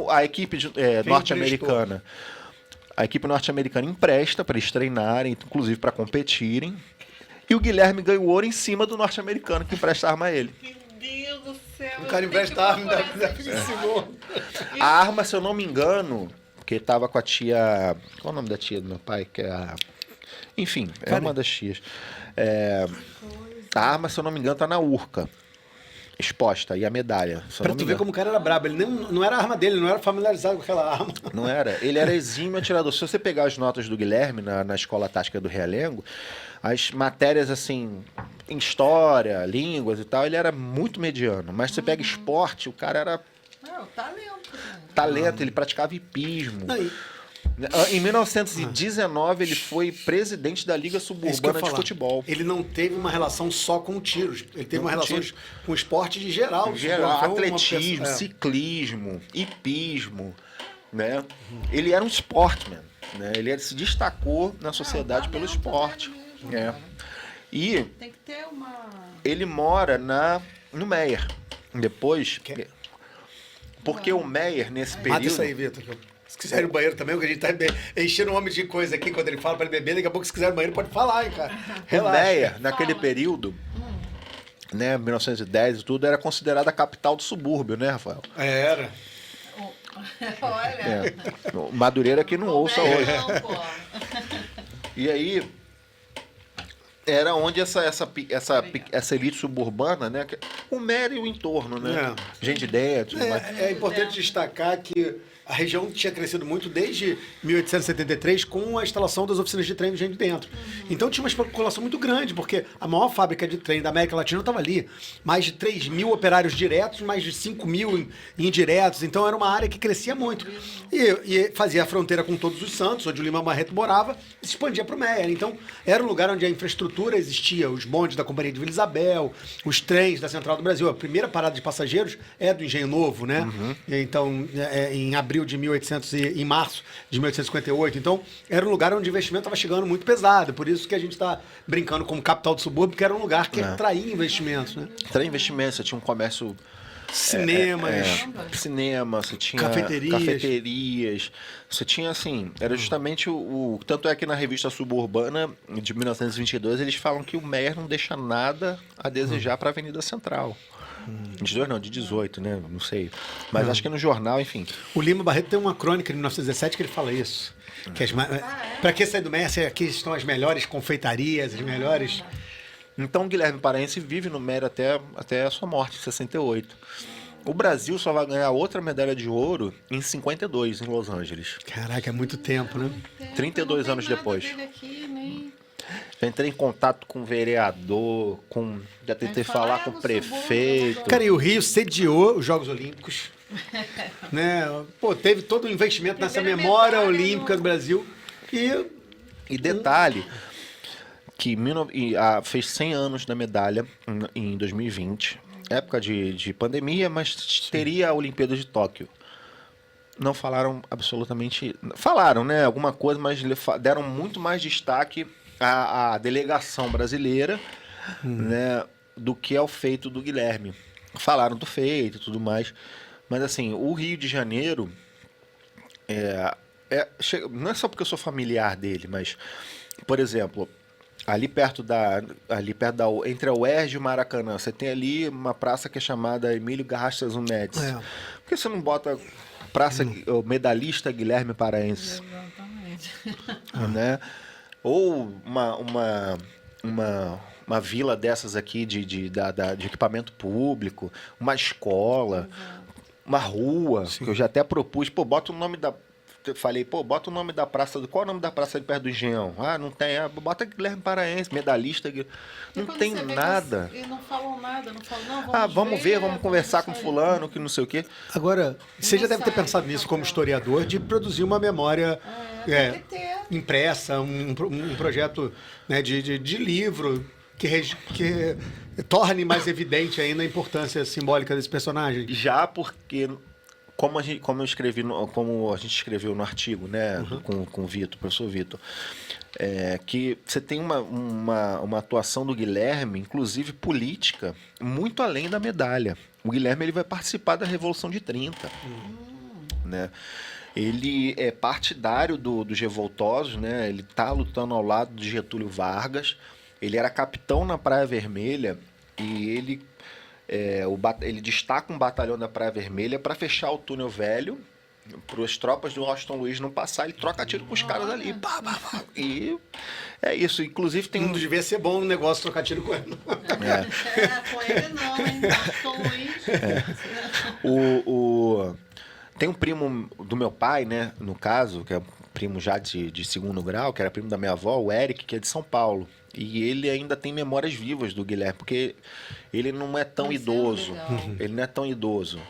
a equipe norte-americana, empresta para eles treinarem, inclusive para competirem. E o Guilherme ganha o ouro em cima do norte-americano que empresta a arma a ele. Deus do céu. O cara empresta a arma da Simone. A arma, se eu não me engano, porque tava com a tia... Qual é o nome da tia do meu pai? Que é a... Enfim, é uma das tias. A arma, se eu não me engano, tá na urca. Exposta. E a medalha. Pra tu ver como o cara era brabo. Ele não era a arma dele, não era familiarizado com aquela arma. Não era. Ele era exímio atirador. Se você pegar as notas do Guilherme na Escola Tática do Realengo, as matérias, assim, em história, línguas e tal, ele era muito mediano. Mas você pega esporte, o cara era... O talento. Talento, ele praticava hipismo. Não, Em 1919, ele foi presidente da Liga é isso que eu ia Suburbana de falar. Futebol. Ele não teve uma relação só com tiros. Ele teve uma relação com esporte de geral. Geral, Foi uma atletismo, pessoa- ciclismo, hipismo, né? Ele era um sportman, né? Ele se destacou na sociedade pelo esporte. E Tem que ter uma... ele mora no Meyer. Depois... Porque o Meyer, nesse período... Mata isso aí, Vitor. Se quiser ir no banheiro também, porque a gente tá enchendo o homem de coisa aqui quando ele fala pra ele beber, daqui a pouco se quiser ir no banheiro pode falar, hein, cara. O Relaxa. Meyer, naquele período, né, 1910 e tudo, era considerada a capital do subúrbio, né, Rafael? Era. Olha. Madureira que não ouça hoje. Não, pô. E aí, era onde essa elite suburbana, né? O Mera e o entorno, né? Gente dentro. É importante destacar que a região tinha crescido muito desde 1873 com a instalação das oficinas de trem de gente dentro. Então tinha uma especulação muito grande, porque a maior fábrica de trem da América Latina estava ali. Mais de 3 mil operários diretos, mais de 5 mil indiretos. Então era uma área que crescia muito. E fazia a fronteira com Todos os Santos, onde o Lima Barreto morava, e se expandia para o Meier. Então era um lugar onde a infraestrutura existia, os bondes da Companhia de Vila Isabel, os trens da Central do Brasil. A primeira parada de passageiros é do Engenho Novo, né? Então, em abril de 1800 em março de 1858. Então, era um lugar onde o investimento estava chegando muito pesado. Por isso que a gente está brincando como capital do subúrbio, porque era um lugar que atraía investimentos, né? Atraía investimentos, você tinha um comércio... Cinema, você tinha cafeterias. Você tinha, assim, era justamente tanto é que na revista Suburbana, de 1922, eles falam que o Meier não deixa nada a desejar para a Avenida Central. 22 não, de 18, né? Não sei. Mas acho que no jornal, enfim. O Lima Barreto tem uma crônica de 1917 que ele fala isso. Para que sair do Meier, aqui estão as melhores confeitarias, as melhores... Então, o Guilherme Paraense vive no Meier até a sua morte, em 68. O Brasil só vai ganhar outra medalha de ouro em 52, em Los Angeles. Caraca, é muito tempo, né? 32 anos depois. Já entrei em contato com o vereador, já tentei falar com o prefeito. Cara, e o Rio sediou os Jogos Olímpicos. Né? Pô, teve todo o investimento nessa memória olímpica do Brasil. E detalhe, que fez 100 anos da medalha em 2020, época de pandemia, mas teria a Olimpíada de Tóquio. Não falaram absolutamente... Falaram, né, alguma coisa, mas deram muito mais destaque à delegação brasileira, né, do que ao feito do Guilherme. Falaram do feito e tudo mais, mas assim, o Rio de Janeiro, não é só porque eu sou familiar dele, mas, por exemplo, entre a UERJ e o Maracanã, você tem ali uma praça que é chamada Emílio Garrastazu Médici. Por que você não bota praça medalhista Guilherme Paraense? Exatamente. Né? Ou uma vila dessas aqui de equipamento público, uma escola, uma rua, que eu já até propus, bota o nome da... Falei, bota o nome da praça. Qual é o nome da praça ali perto do Engenhão? Não tem. Bota Guilherme Paraense, medalhista. Não tem nada. E não falam nada, não falam, não, vamos ver, vamos conversar com fulano, que não sei o quê. Agora, você já deve ter pensado nisso como historiador, de produzir uma memória impressa, um projeto, né, de livro que torne mais evidente ainda a importância simbólica desse personagem. Já porque... Como a gente escreveu no artigo, né, com o Vitor, professor Vitor, que você tem uma atuação do Guilherme, inclusive política, muito além da medalha. O Guilherme ele vai participar da Revolução de 30. Né? Ele é partidário dos revoltosos, né? Ele está lutando ao lado de Getúlio Vargas. Ele era capitão na Praia Vermelha e ele destaca um batalhão da Praia Vermelha para fechar o túnel velho, para as tropas do Washington Luiz não passar. Ele troca tiro com os caras ali. E é isso. Inclusive tem Não devia ser bom o negócio trocar tiro com ele. Com ele não, hein? Washington Luiz. Tem um primo do meu pai, né, no caso, que é um primo já de segundo grau, que era primo da minha avó, o Eric, que é de São Paulo. E ele ainda tem memórias vivas do Guilherme, porque ele não é tão idoso. Ele não é tão idoso.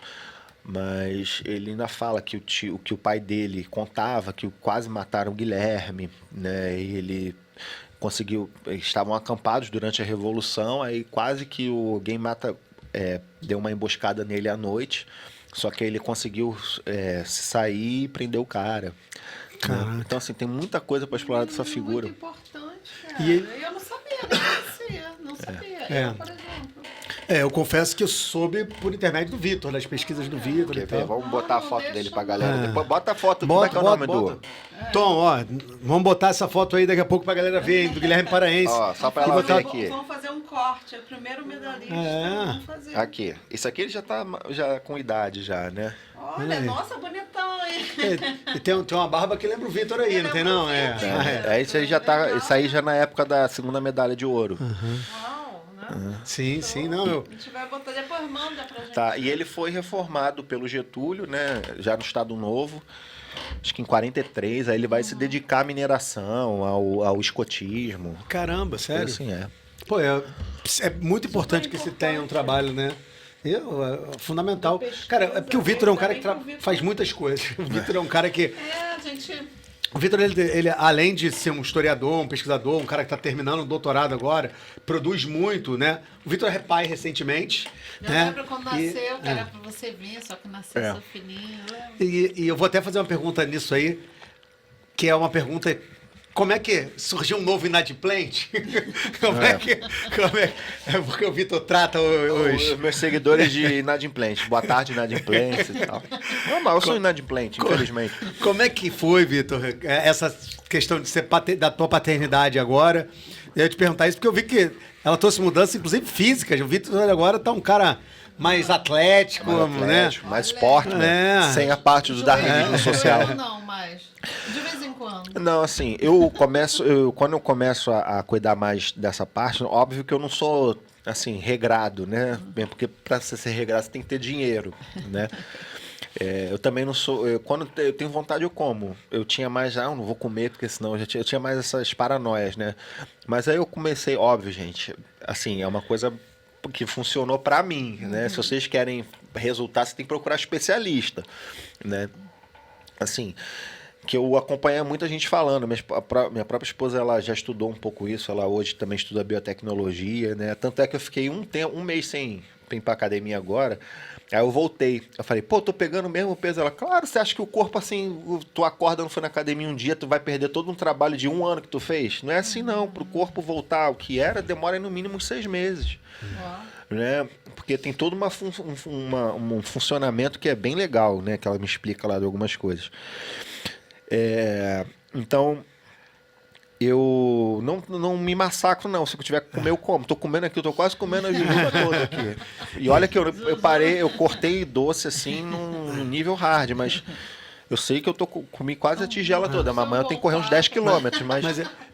Mas ele ainda fala que o pai dele contava que quase mataram o Guilherme, né? E ele conseguiu... Estavam acampados durante a Revolução, aí quase que alguém deu uma emboscada nele à noite, só que ele conseguiu sair e prender o cara. Né? Então, assim, tem muita coisa para explorar dessa figura. Muito importante, cara. Eu não sabia, não sabia. Eu, por exemplo. Eu confesso que eu soube por intermédio do Vitor, das pesquisas do Vitor. Quer ver? Vamos botar a foto dele pra galera. Depois bota a foto. Como é que é o nome do... Tom, vamos botar essa foto aí daqui a pouco pra galera ver, hein, do Guilherme Paraense. Só pra ela ver aqui. Vamos fazer um corte, é o primeiro medalhista. Vamos fazer. Aqui. Isso aqui ele já tá com idade já, né? Olha, nossa, bonitão, E tem uma barba que lembra o Vitor aí, não tem não? Isso aí já tá. Isso aí já na época da segunda medalha de ouro. Uau, né? Sim, não. A gente vai botar depois, manda pra gente. Tá, e ele foi reformado pelo Getúlio, né? Já no Estado Novo. Acho que em 43, aí ele vai se dedicar à mineração, ao escotismo. Caramba, sério? Assim, é. Pô, é muito importante que se tenha um trabalho, né? É fundamental. Cara, é porque o Vitor é um cara que faz muitas coisas. O Vitor é um cara que... A gente... O Vitor, ele, além de ser um historiador, um pesquisador, um cara que está terminando um doutorado agora, produz muito, né? O Vitor é pai recentemente. Eu lembro quando nasceu, que era pra você vir, só que nasceu seu filhinho. E eu vou até fazer uma pergunta nisso aí, que é uma pergunta... Como é que surgiu um novo inadimplente? Como é que... É porque o Vitor trata Os meus seguidores de inadimplente. Boa tarde, inadimplente e tal. Normal, eu sou inadimplente, infelizmente. Como é que foi, Vitor, essa questão de ser da tua paternidade agora? Eu ia te perguntar isso porque eu vi que ela trouxe mudanças, inclusive físicas. O Vitor agora tá um cara mais atlético, né? Mais esporte, né? Sem a parte do darwinismo social. Não, mas de vez em quando. Não, assim, quando eu começo a cuidar mais dessa parte, óbvio que eu não sou, assim, regrado, né? Porque para você ser regrado, você tem que ter dinheiro, né? Eu também não sou... quando eu tenho vontade, eu como. Eu tinha mais... eu não vou comer, porque senão eu tinha mais essas paranoias, né? Mas aí eu comecei... Óbvio, gente. Assim, é uma coisa que funcionou pra mim, né? Se vocês querem resultado, você tem que procurar especialista, né? Assim... que eu acompanhei muita gente falando. Minha própria esposa, ela já estudou um pouco isso. Ela hoje também estuda biotecnologia, né? Tanto é que eu fiquei um mês sem ir pra academia agora. Aí eu voltei. Eu falei, pô, tô pegando o mesmo peso. Ela, claro, você acha que o corpo, assim, tu acorda, não foi na academia um dia, tu vai perder todo um trabalho de 1 ano que tu fez? Não é assim, não. Pro corpo voltar ao que era, demora no mínimo uns 6 meses. Né? Porque tem todo um funcionamento que é bem legal, né? Que ela me explica lá de algumas coisas. Então, eu não me massacro, não. Se eu tiver que comer, eu como. Tô comendo aqui, eu tô quase comendo a jujuba toda aqui. E olha que eu parei, eu cortei doce assim num nível hard, mas eu sei que eu comi quase a tigela toda. Amanhã eu tenho que correr uns 10 quilômetros,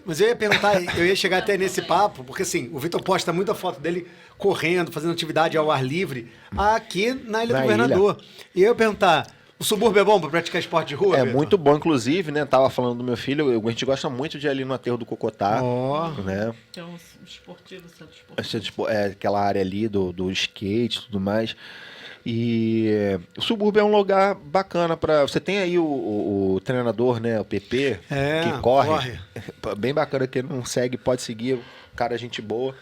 Mas eu ia perguntar, eu ia chegar até nesse papo, porque assim, o Vitor posta muita foto dele correndo, fazendo atividade ao ar livre, aqui na Ilha do Governador. E eu ia perguntar... O subúrbio é bom para praticar esporte de rua? É Vitor? muito bom, inclusive, né? Tava falando do meu filho, a gente gosta muito de ir ali no aterro do Cocotá, né? Tem um esportivo, centro esportivo. Aquela área ali do skate e tudo mais. E o subúrbio é um lugar bacana para... Você tem aí o treinador, né? O PP, que corre. Bem bacana, que ele não segue, pode seguir. O cara, gente boa.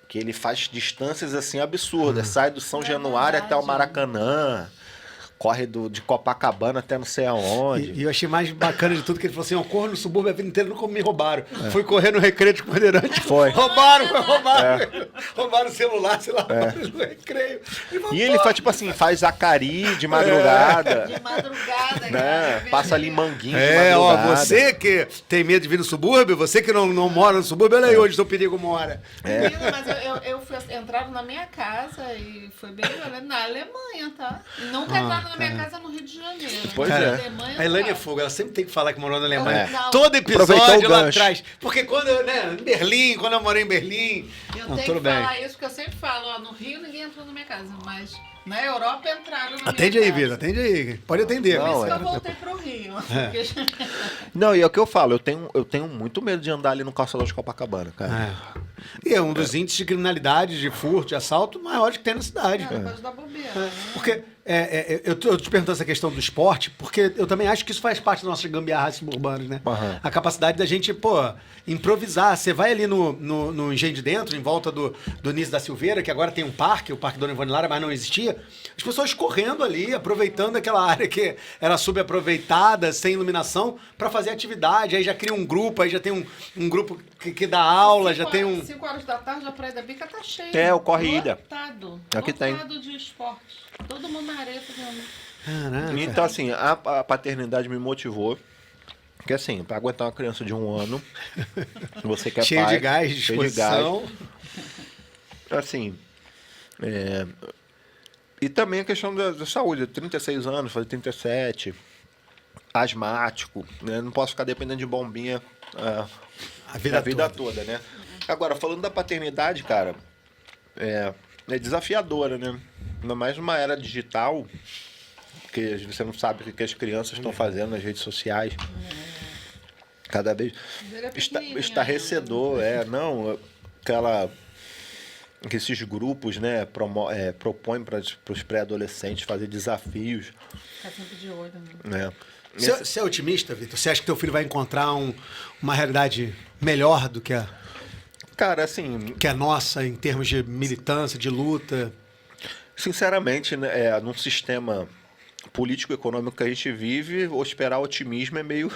Que ele faz distâncias assim absurdas. Sai do São Januário até o Maracanã. Corre de Copacabana até não sei aonde. E eu achei mais bacana de tudo que ele falou assim, eu corro no subúrbio a vida inteira, nunca me roubaram. Fui correr no Recreio de Bandeirante. Foi. Roubaram. Roubaram o celular, sei lá, no Recreio. E ele faz, tipo assim, faz Acari de madrugada. De madrugada, né? cara. Passa ali Manguinhos de madrugada. Você que tem medo de vir no subúrbio, você que não mora no subúrbio, olha aí onde o perigo mora. Menino, mas eu fui entraram na minha casa e foi bem na Alemanha, tá? E nunca entraram na minha casa no Rio de Janeiro. Pois Na é. Alemanha, A Elaine é tá. fogo, ela sempre tem que falar que morou na Alemanha. Não. Todo Aproveitou episódio o lá gancho. atrás. Porque quando eu, em Berlim, quando eu morei em Berlim. Eu Não, tenho tudo que bem. falar isso, porque eu sempre falo, ó, no Rio ninguém entrou na minha casa, mas na Europa entraram na Atende minha aí, casa. Vitor, atende aí. Pode atender. Por Não, isso que eu voltei pro Rio. Porque... Não, e é o que eu falo, eu tenho muito medo de andar ali no calçador de Copacabana, cara. E é um dos índices de criminalidade, de furto, de assalto maiores que tem na cidade. Depois da bobeira. Né? Porque eu te pergunto essa questão do esporte, porque eu também acho que isso faz parte da nossa gambiarra suburbana, né? Uhum. A capacidade da gente, improvisar. Você vai ali no Engenho de Dentro, em volta do Nício da Silveira, que agora tem um parque, o Parque Dona Ivone Lara, mas não existia. As pessoas correndo ali, aproveitando aquela área que era subaproveitada, sem iluminação, para fazer atividade. Aí já cria um grupo, aí já tem um grupo que dá aula, já tem um... 5 horas da tarde, a Praia da Bica tá cheia. O Corre Ilha. Lotado. Aqui tem. Lotado de esporte. Todo mundo na areia fazendo. Caraca. Então, assim, a paternidade me motivou. Porque, assim, para aguentar uma criança de 1 ano, você quer Cheio pai, de gás, cheio de disposição. gás. Assim, e também a questão da saúde. 36 anos, fazer 37. asmático, né? Não posso ficar dependendo de bombinha A vida toda, né? Agora, falando da paternidade, cara, é desafiadora, né? Ainda mais numa era digital, que você não sabe o que as crianças estão fazendo nas redes sociais. Cada vez estarrecedor, que esses grupos, né, propõem para os pré-adolescentes fazer desafios. Ficar sempre de olho, né? Você é otimista, Vitor? Você acha que teu filho vai encontrar uma realidade melhor do que Cara, assim... que a nossa, em termos de militância, de luta? Sinceramente, né, num sistema político-econômico que a gente vive, esperar otimismo é meio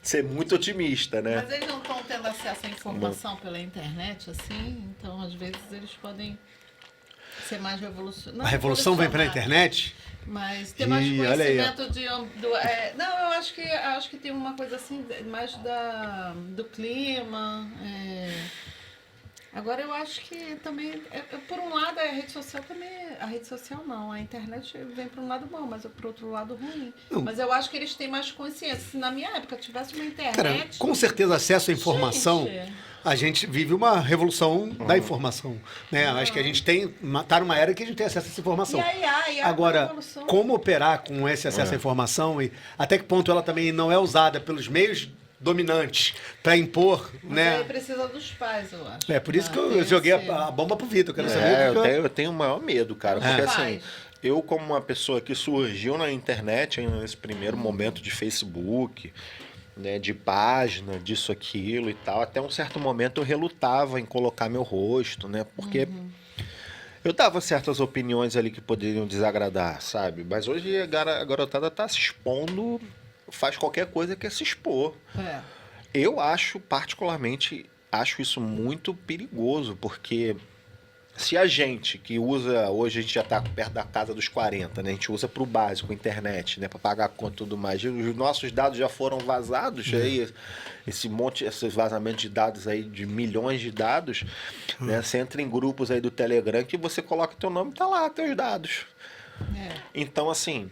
ser muito otimista, né? Mas eles não estão tendo acesso à informação pela internet, assim? Então, às vezes, eles podem ser mais revolucionários. A revolução vem pela internet? Mas ter mais olha aí, conhecimento não, eu acho que tem uma coisa assim, mais do clima. Agora eu acho que também, por um lado, a rede social também. A rede social não, a internet vem para um lado bom, mas por outro lado ruim. Não. Mas eu acho que eles têm mais consciência. Se na minha época tivesse uma internet. Cara, com certeza, acesso à informação. Gente. A gente vive uma revolução da informação, né? Acho que a gente tá numa era que a gente tem acesso a essa informação. E a Agora, revolução. como operar com esse acesso à informação e até que ponto ela também não é usada pelos meios dominantes para impor, Mas né? aí precisa dos pais, eu acho. Por isso que eu joguei a bomba pro Vitor. Eu quero saber eu tenho o maior medo, cara. Porque assim, Pais. eu como uma pessoa que surgiu na internet nesse primeiro momento de Facebook, né, de página, disso, aquilo e tal, até um certo momento eu relutava em colocar meu rosto, né? Porque eu dava certas opiniões ali que poderiam desagradar, sabe? Mas hoje a garotada tá se expondo, faz qualquer coisa que é se expor. Eu particularmente, acho isso muito perigoso, porque se a gente que usa, hoje a gente já está perto da casa dos 40, né? A gente usa para o básico, internet, né? Para pagar a conta e tudo mais. Os nossos dados já foram vazados, aí, esses vazamentos de dados aí, de milhões de dados, né? Você entra em grupos aí do Telegram que você coloca teu nome e tá lá, teus dados. Então, assim,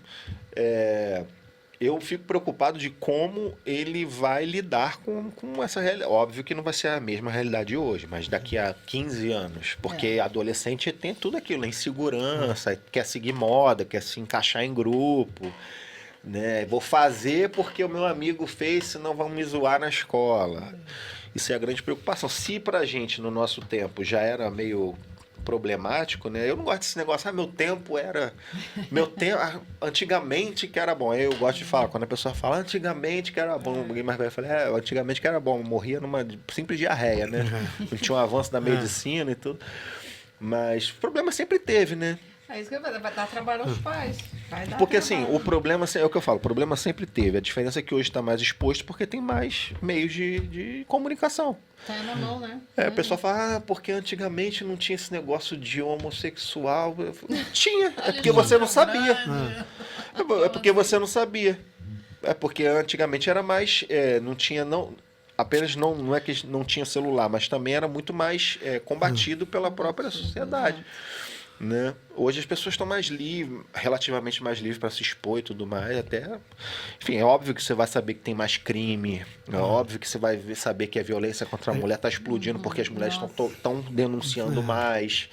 eu fico preocupado de como ele vai lidar com essa realidade. Óbvio que não vai ser a mesma realidade de hoje, mas daqui a 15 anos. Porque adolescente tem tudo aquilo, insegurança, quer seguir moda, quer se encaixar em grupo, né? Vou fazer porque o meu amigo fez, senão vão me zoar na escola. Isso é a grande preocupação. Se pra gente, no nosso tempo, já era meio problemático, né? Eu não gosto desse negócio, meu tempo era... antigamente que era bom. Eu gosto de falar, quando a pessoa fala antigamente que era bom, alguém mais velho fala, antigamente que era bom, morria numa simples diarreia, né? Não tinha um avanço da medicina e tudo. Mas o problema sempre teve, né? É isso que eu vou vai dar trabalho aos pais. Porque assim, o problema é o que eu falo, o problema sempre teve. A diferença é que hoje está mais exposto porque tem mais meios de comunicação. Tá na mão, né? O pessoal fala, porque antigamente não tinha esse negócio de homossexual. Não tinha, é porque você não sabia. É porque você não sabia. É porque antigamente era mais, não tinha, apenas não é que não tinha celular, mas também era muito mais combatido pela própria sociedade. Né? Hoje as pessoas estão mais livres, relativamente mais livres para se expor e tudo mais, até... Enfim, é óbvio que você vai saber que tem mais crime, é óbvio que você vai saber que a violência contra a mulher está explodindo porque as mulheres estão denunciando mais.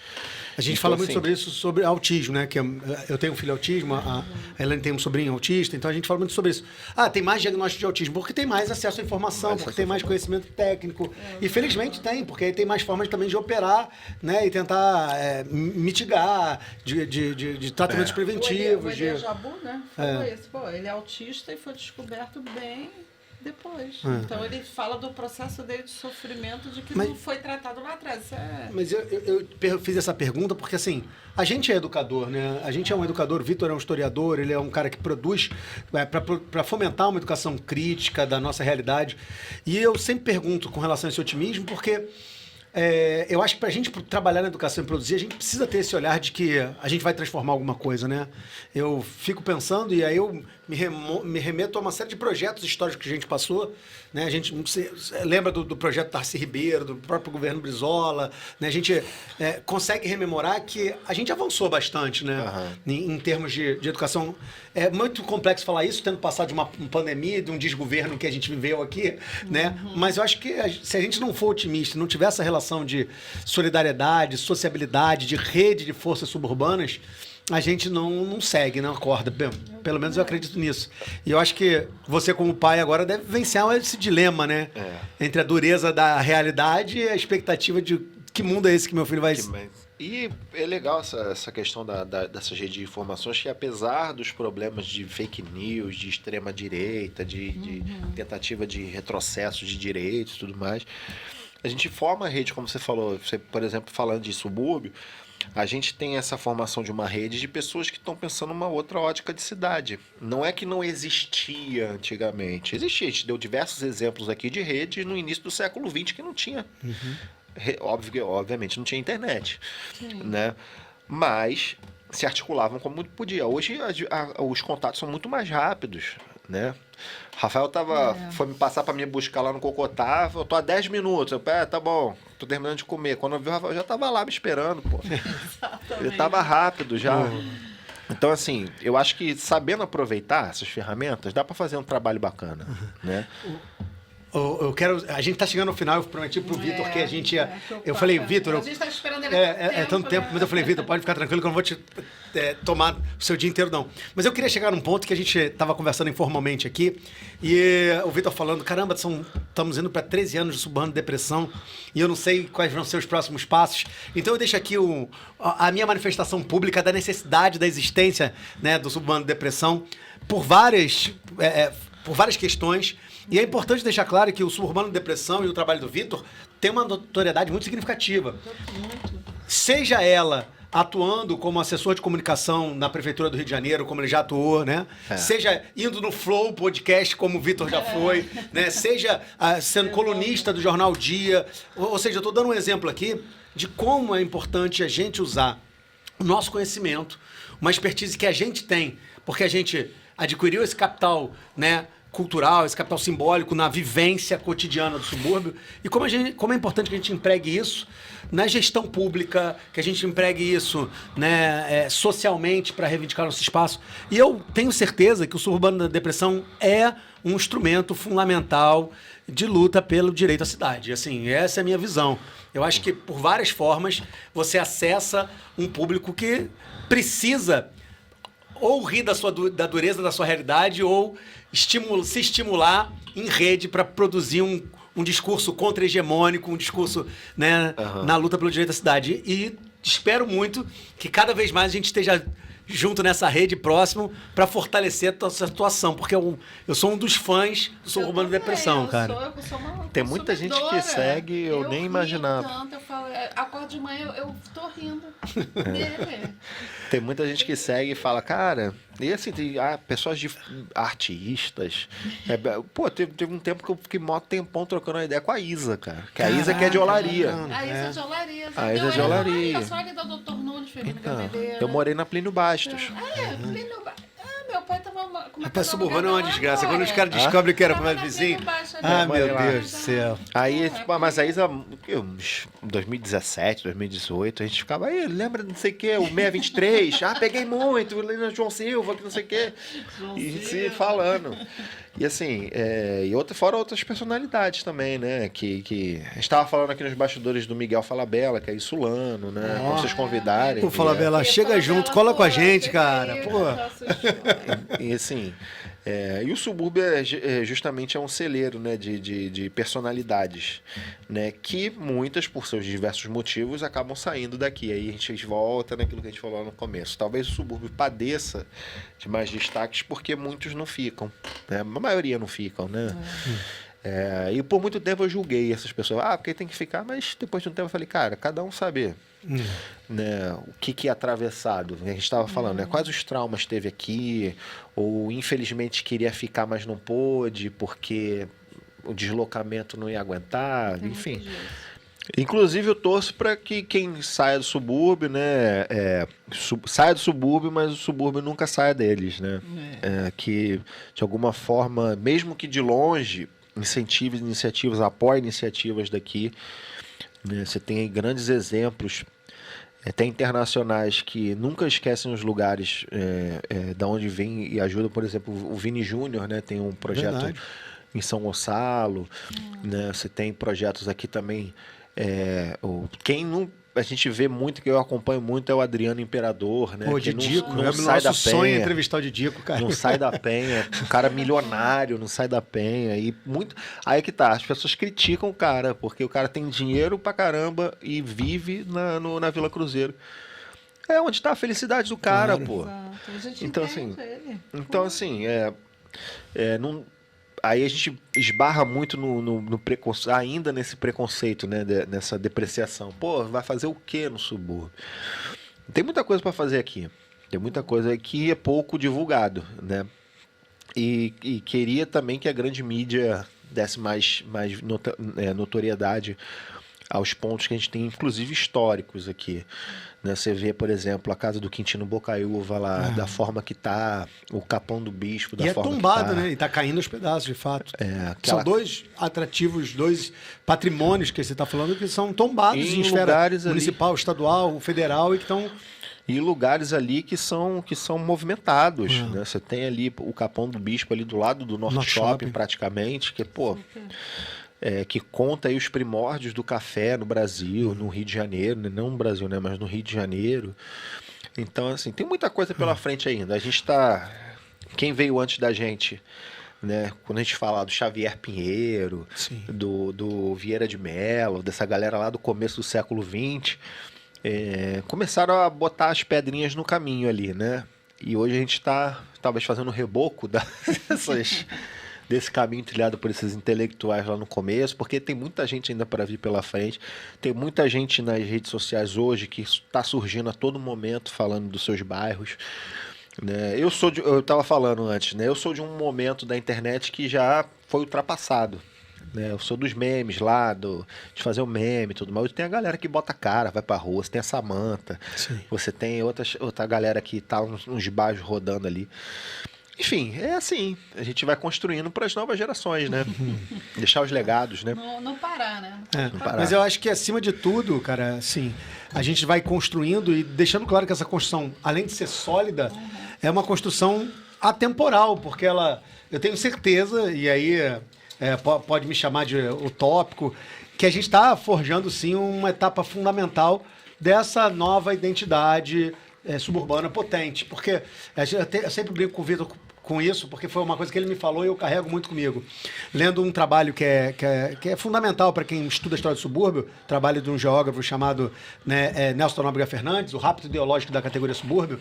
A gente então, fala muito assim, sobre isso, sobre autismo, né? Que eu tenho um filho autismo, a Helene tem um sobrinho autista, então a gente fala muito sobre isso. Tem mais diagnóstico de autismo, porque tem mais acesso à informação, porque tem mais conhecimento técnico. E felizmente tem, porque aí tem mais formas também de operar, né? E tentar mitigar, de tratamentos preventivos. O Elia Jabu, né? Falou isso. Pô, ele é autista e foi descoberto bem depois. Então ele fala do processo dele de sofrimento, de que não foi tratado lá atrás. Mas eu fiz essa pergunta porque, assim, a gente é educador, né? A gente é um educador, o Vitor é um historiador, ele é um cara que produz para fomentar uma educação crítica da nossa realidade. E eu sempre pergunto com relação a esse otimismo, porque eu acho que pra gente trabalhar na educação e produzir, a gente precisa ter esse olhar de que a gente vai transformar alguma coisa, né? Eu fico pensando e aí eu me remeto a uma série de projetos históricos que a gente passou, né? A gente lembra do projeto Darcy Ribeiro, do próprio governo Brizola, né? A gente consegue rememorar que a gente avançou bastante, né? Em termos de educação. É muito complexo falar isso, tendo passado de uma pandemia, de um desgoverno que a gente viveu aqui, né? Mas eu acho que se a gente não for otimista, não tiver essa relação de solidariedade, sociabilidade, de rede de forças suburbanas, a gente não segue, não acorda. Pelo menos eu acredito nisso. E eu acho que você, como pai, agora deve vencer esse dilema, né? Entre a dureza da realidade e a expectativa de que mundo é esse que meu filho vai... E é legal essa questão dessas redes de informações, que apesar dos problemas de fake news, de extrema-direita, de tentativa de retrocesso de direitos e tudo mais, a gente forma a rede, como você falou, você, por exemplo, falando de subúrbio, a gente tem essa formação de uma rede de pessoas que estão pensando numa outra ótica de cidade. Não é que não existia antigamente. Existia, a gente deu diversos exemplos aqui de redes no início do século XX que não tinha. Obviamente não tinha internet, né? Mas se articulavam como podia. Hoje os contatos são muito mais rápidos, né? Rafael foi me passar para me buscar lá no Cocotá, eu tô há 10 minutos, tá bom, tô terminando de comer. Quando eu vi o Rafael, já tava lá me esperando, pô. Ele tava rápido já. Então, assim, eu acho que sabendo aproveitar essas ferramentas, dá para fazer um trabalho bacana, né? A gente tá chegando no final, eu prometi pro Vitor que a gente ia... Eu falei, Vitor... A gente tá esperando ele há tanto tempo, mas eu falei, Vitor, pode ficar tranquilo que eu não vou te tomar o seu dia inteiro, não. Mas eu queria chegar num ponto que a gente tava conversando informalmente aqui, e o Vitor falando, caramba, estamos indo para 13 anos de Suburbano de Depressão, e eu não sei quais vão ser os próximos passos. Então eu deixo aqui a minha manifestação pública da necessidade da existência, né, do Suburbano de Depressão, por várias questões. E é importante deixar claro que o Suburbano de Depressão e o trabalho do Vitor tem uma notoriedade muito significativa. Seja ela atuando como assessor de comunicação na Prefeitura do Rio de Janeiro, como ele já atuou, né? Seja indo no Flow Podcast, como o Vitor já foi, né? Seja sendo colunista do Jornal Dia. Ou seja, eu estou dando um exemplo aqui de como é importante a gente usar o nosso conhecimento, uma expertise que a gente tem, porque a gente adquiriu esse capital, né, cultural, esse capital simbólico na vivência cotidiana do subúrbio, e como é importante que a gente empregue isso na gestão pública, que a gente empregue isso, né, socialmente para reivindicar nosso espaço. E eu tenho certeza que o Suburbano da Depressão é um instrumento fundamental de luta pelo direito à cidade. Assim, essa é a minha visão. Eu acho que por várias formas você acessa um público que precisa ou rir da dureza da sua realidade ou se estimular em rede para produzir um discurso contra-hegemônico, um discurso, né, na luta pelo direito à cidade. E espero muito que cada vez mais a gente esteja junto nessa rede próximo para fortalecer essa atuação, porque eu sou um dos fãs do Suburbano de Depressão, cara. Eu sou uma Tem muita gente que segue, eu nem imaginava. Tanto, eu falo, acordo de manhã, eu tô rindo dele. Tem muita gente que segue e fala, cara, e assim, tem pessoas artistas. Teve um tempo que eu fiquei mó tempão trocando uma ideia com a Isa, cara. Que a Isa que é de Olaria. A Isa de Olaria. A Isa de Olaria. Eu sou ali da Dr. Nunes, Firmino Então, Gameleira. eu morei na Plínio Bastos. Plínio Bastos. Meu pai tava... Rapaz, Suburbano é uma desgraça. Quando os caras descobrem que era como é vizinho... meu Deus do céu. Aí, mas a Isa, 2017, 2018, a gente ficava, aí, lembra não sei o que, o 623, peguei muito, João Silva, que não sei o que, e se falando. E assim, fora outras personalidades também, né, que a gente tava falando aqui nos bastidores do Miguel Falabella, que é insulano, né, pra vocês convidarem. Pô, Falabella, chega junto, cola com a gente, cara, pô. E assim, e o subúrbio justamente é um celeiro, né, de personalidades, né, que muitas, por seus diversos motivos, acabam saindo daqui. Aí a gente volta naquilo que a gente falou lá no começo. Talvez o subúrbio padeça de mais destaques porque muitos não ficam, né? A maioria não ficam, né? E por muito tempo eu julguei essas pessoas. Porque tem que ficar, mas depois de um tempo eu falei, cara, cada um sabe, né, o que é atravessado. A gente estava falando, né, quais os traumas teve aqui, ou infelizmente queria ficar, mas não pôde, porque o deslocamento não ia aguentar, enfim. Inclusive, eu torço para que quem saia do subúrbio, né, saia do subúrbio, mas o subúrbio nunca saia deles, né? Que, de alguma forma, mesmo que de longe, incentive iniciativas, apoie iniciativas daqui, né? Você tem aí grandes exemplos, até internacionais, que nunca esquecem os lugares da onde vem e ajudam. Por exemplo, o Vini Júnior, né, tem um projeto Verdade. em São Gonçalo, né? Você tem projetos aqui também. Quem não, a gente vê muito, que eu acompanho muito, é o Adriano Imperador, né? Pô, Que Didico, não é o sai da nosso sonho penha, entrevistar o Didico, cara. não sai da penha, um cara milionário, não sai da penha. E muito. Aí que tá, as pessoas criticam o cara, porque o cara tem dinheiro pra caramba e vive na Vila Cruzeiro. É onde tá a felicidade do cara, Claro. pô. Exato. A gente Então, entende ele. Então, assim, não, aí a gente esbarra muito no preconceito, ainda nesse preconceito, né? Nessa depreciação. Pô, vai fazer o quê no subúrbio? Tem muita coisa para fazer aqui. Tem muita coisa que é pouco divulgado, né? E queria também que a grande mídia desse mais notoriedade aos pontos que a gente tem, inclusive históricos aqui. Né? Você vê, por exemplo, a casa do Quintino Bocaiúva lá, da forma que tá, o Capão do Bispo, da E é forma tombado, que tá. né? E tá caindo aos pedaços, de fato. Aquela- São dois atrativos, dois patrimônios que você está falando que são tombados Em em esfera lugares ali. municipal, estadual, federal e que estão... E lugares ali que são movimentados, né? Você tem ali o Capão do Bispo ali do lado do Norte Norte Shopping, Shopping. praticamente, que, pô, que conta aí os primórdios do café no Brasil, no Rio de Janeiro, né? Não no Brasil, né? Mas no Rio de Janeiro. Então, assim, tem muita coisa pela frente ainda. A gente tá... Quem veio antes da gente, né? Quando a gente fala do Xavier Pinheiro, Sim. do Vieira de Mello, dessa galera lá do começo do século XX, começaram a botar as pedrinhas no caminho ali, né? E hoje a gente está talvez fazendo um reboco desse caminho trilhado por esses intelectuais lá no começo, porque tem muita gente ainda para vir pela frente, tem muita gente nas redes sociais hoje que está surgindo a todo momento falando dos seus bairros, né? Eu estava falando antes, né? Eu sou de um momento da internet que já foi ultrapassado. Né? Eu sou dos memes lá, de fazer o meme e tudo mais. Hoje tem a galera que bota a cara, vai pra rua, você tem a Samanta, você tem outra galera que tá uns bairros rodando ali. Enfim, é assim, a gente vai construindo para as novas gerações, né? Deixar os legados, né? Não parar, né? Não parar. Mas eu acho que acima de tudo, cara, assim, a gente vai construindo e deixando claro que essa construção, além de ser sólida, é uma construção atemporal, porque eu tenho certeza, e aí pode me chamar de utópico, que a gente está forjando sim uma etapa fundamental dessa nova identidade suburbana potente, porque eu sempre brinco com o Vitor com isso, porque foi uma coisa que ele me falou e eu carrego muito comigo. Lendo um trabalho que é fundamental para quem estuda a história do subúrbio, trabalho de um geógrafo chamado Nelson Nóbrega Fernandes, o rapto ideológico da categoria subúrbio.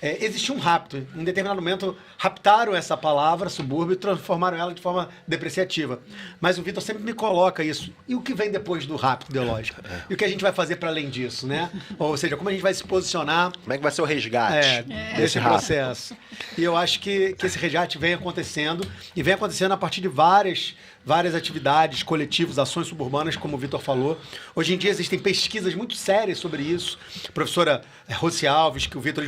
Existia um rapto. Em determinado momento, raptaram essa palavra, subúrbio, e transformaram ela de forma depreciativa. Mas o Vitor sempre me coloca isso. E o que vem depois do rapto ideológico? E o que a gente vai fazer para além disso, né? Ou seja, como a gente vai se posicionar... Como é que vai ser o resgate desse processo? E eu acho que esse resgate vem acontecendo, e vem acontecendo a partir de várias atividades, coletivos, ações suburbanas, como o Vitor falou. Hoje em dia existem pesquisas muito sérias sobre isso. A professora Rossi Alves, que o Vitor,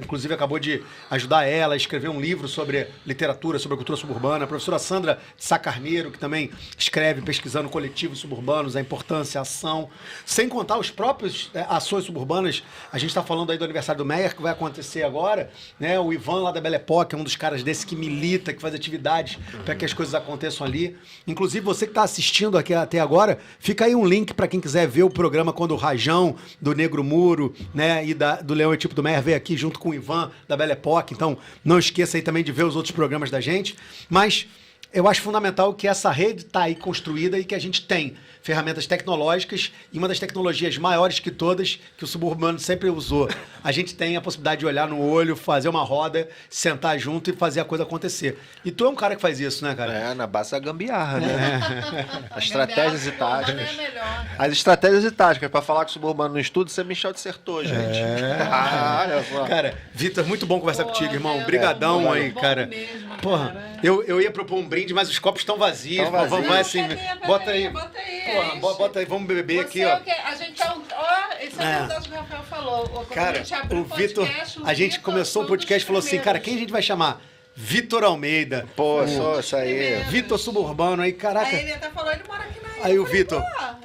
inclusive, acabou de ajudar ela a escrever um livro sobre literatura, sobre a cultura suburbana. A professora Sandra Sá Carneiro, que também escreve pesquisando coletivos suburbanos, a importância, a ação. Sem contar os próprios ações suburbanas. A gente está falando aí do aniversário do Meyer, que vai acontecer agora. Né? O Ivan, lá da Belle Époque, é um dos caras desse que milita, que faz atividades para que as coisas aconteçam ali. Inclusive, você que está assistindo aqui até agora, fica aí um link para quem quiser ver o programa quando o Rajão, do Negro Muro, né, e do Leão e Tipo do Meyer veio aqui junto com o Ivan, da Belle Époque. Então, não esqueça aí também de ver os outros programas da gente. Mas eu acho fundamental que essa rede está aí construída e que a gente tem ferramentas tecnológicas, e uma das tecnologias maiores que todas, que o suburbano sempre usou. A gente tem a possibilidade de olhar no olho, fazer uma roda, sentar junto e fazer a coisa acontecer. E tu é um cara que faz isso, né, cara? Na base da gambiarra, né? As estratégias e táticas. É melhor. As estratégias e táticas. Para falar com o suburbano no estudo, você é Michel Dissertor, gente. Olha só. Cara, Vitor, muito bom conversar contigo, irmão. Né? Obrigadão Muito aí, bom cara. mesmo, Porra, cara. eu ia propor um brinde brinde, mas os copos estão vazios. Tão vazios. Vamos assim. Bota aí. Bota aí. Porra, bota aí, vamos beber aqui, Você ó. é o quê? A gente tá... Ó, isso é verdade que o Rafael falou. Quando Cara, a gente abriu o Vitor, podcast, a gente começou o podcast e falou assim, cara, quem a gente vai chamar? Vitor Almeida. Pô, só isso aí. Vitor Suburbano, aí, caraca. Aí ele até falou, ele mora aqui na ilha. Aí Eu o falei, Vitor,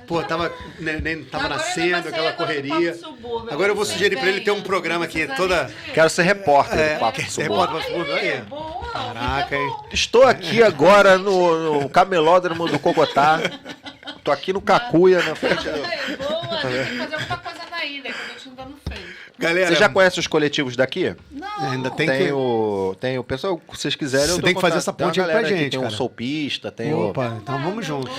pô, tava Agora nascendo, ele aquela vai sair correria. agora do Papo Subúrbio, Agora eu vou você sugerir pra ele ter um venha. programa aqui, Não toda... precisa nem Quero ser repórter É, do Papo quer ser Subúrbio. repórter do Papo Subúrbio? Aí. Boa, Caraca, fica hein? bom. Estou aqui agora no camelódromo do Cocotá. Tô aqui no Cacuia, na frente do... É, boa, a gente tem que fazer alguma coisa na ilha, que a gente ainda não fez. Galera, Você já conhece os coletivos daqui? Não, ainda tem Tem que... o pessoal, se vocês quiserem, Você eu dou tem que fazer contato. essa Tem uma ponte aí pra galera aqui, gente, Tem cara. o Soulpista, tem Opa, então vamos junto.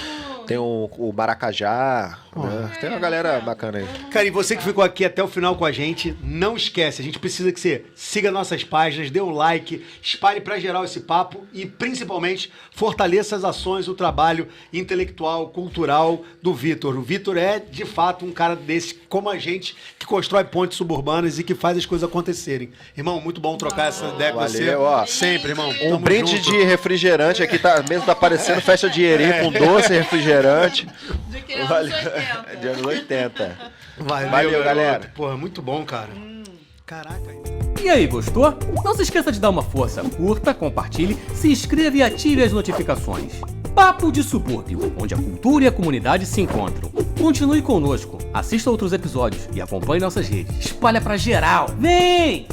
tem o Maracajá, né? Tem uma galera bacana aí. Cara, e você que ficou aqui até o final com a gente, não esquece, a gente precisa que você siga nossas páginas, dê um like, espalhe pra geral esse papo e, principalmente, fortaleça as ações, o trabalho intelectual, cultural do Vitor. O Vitor é, de fato, um cara desse, como a gente, que constrói pontes suburbanas e que faz as coisas acontecerem. Irmão, muito bom trocar essa ideia com você. Valeu, ó. Sempre, irmão. Um Tamo brinde junto. de refrigerante aqui, tá, mesmo tá parecendo festa de herê com doce e refrigerante. de que anos Valeu. 80. De anos 80. Valeu, Valeu, galera. garoto. Porra, muito bom, cara. Caraca. E aí, gostou? Não se esqueça de dar uma força, curta, compartilhe, se inscreva e ative as notificações. Papo de Subúrbio, onde a cultura e a comunidade se encontram. Continue conosco, assista outros episódios e acompanhe nossas redes. Espalha pra geral. Vem!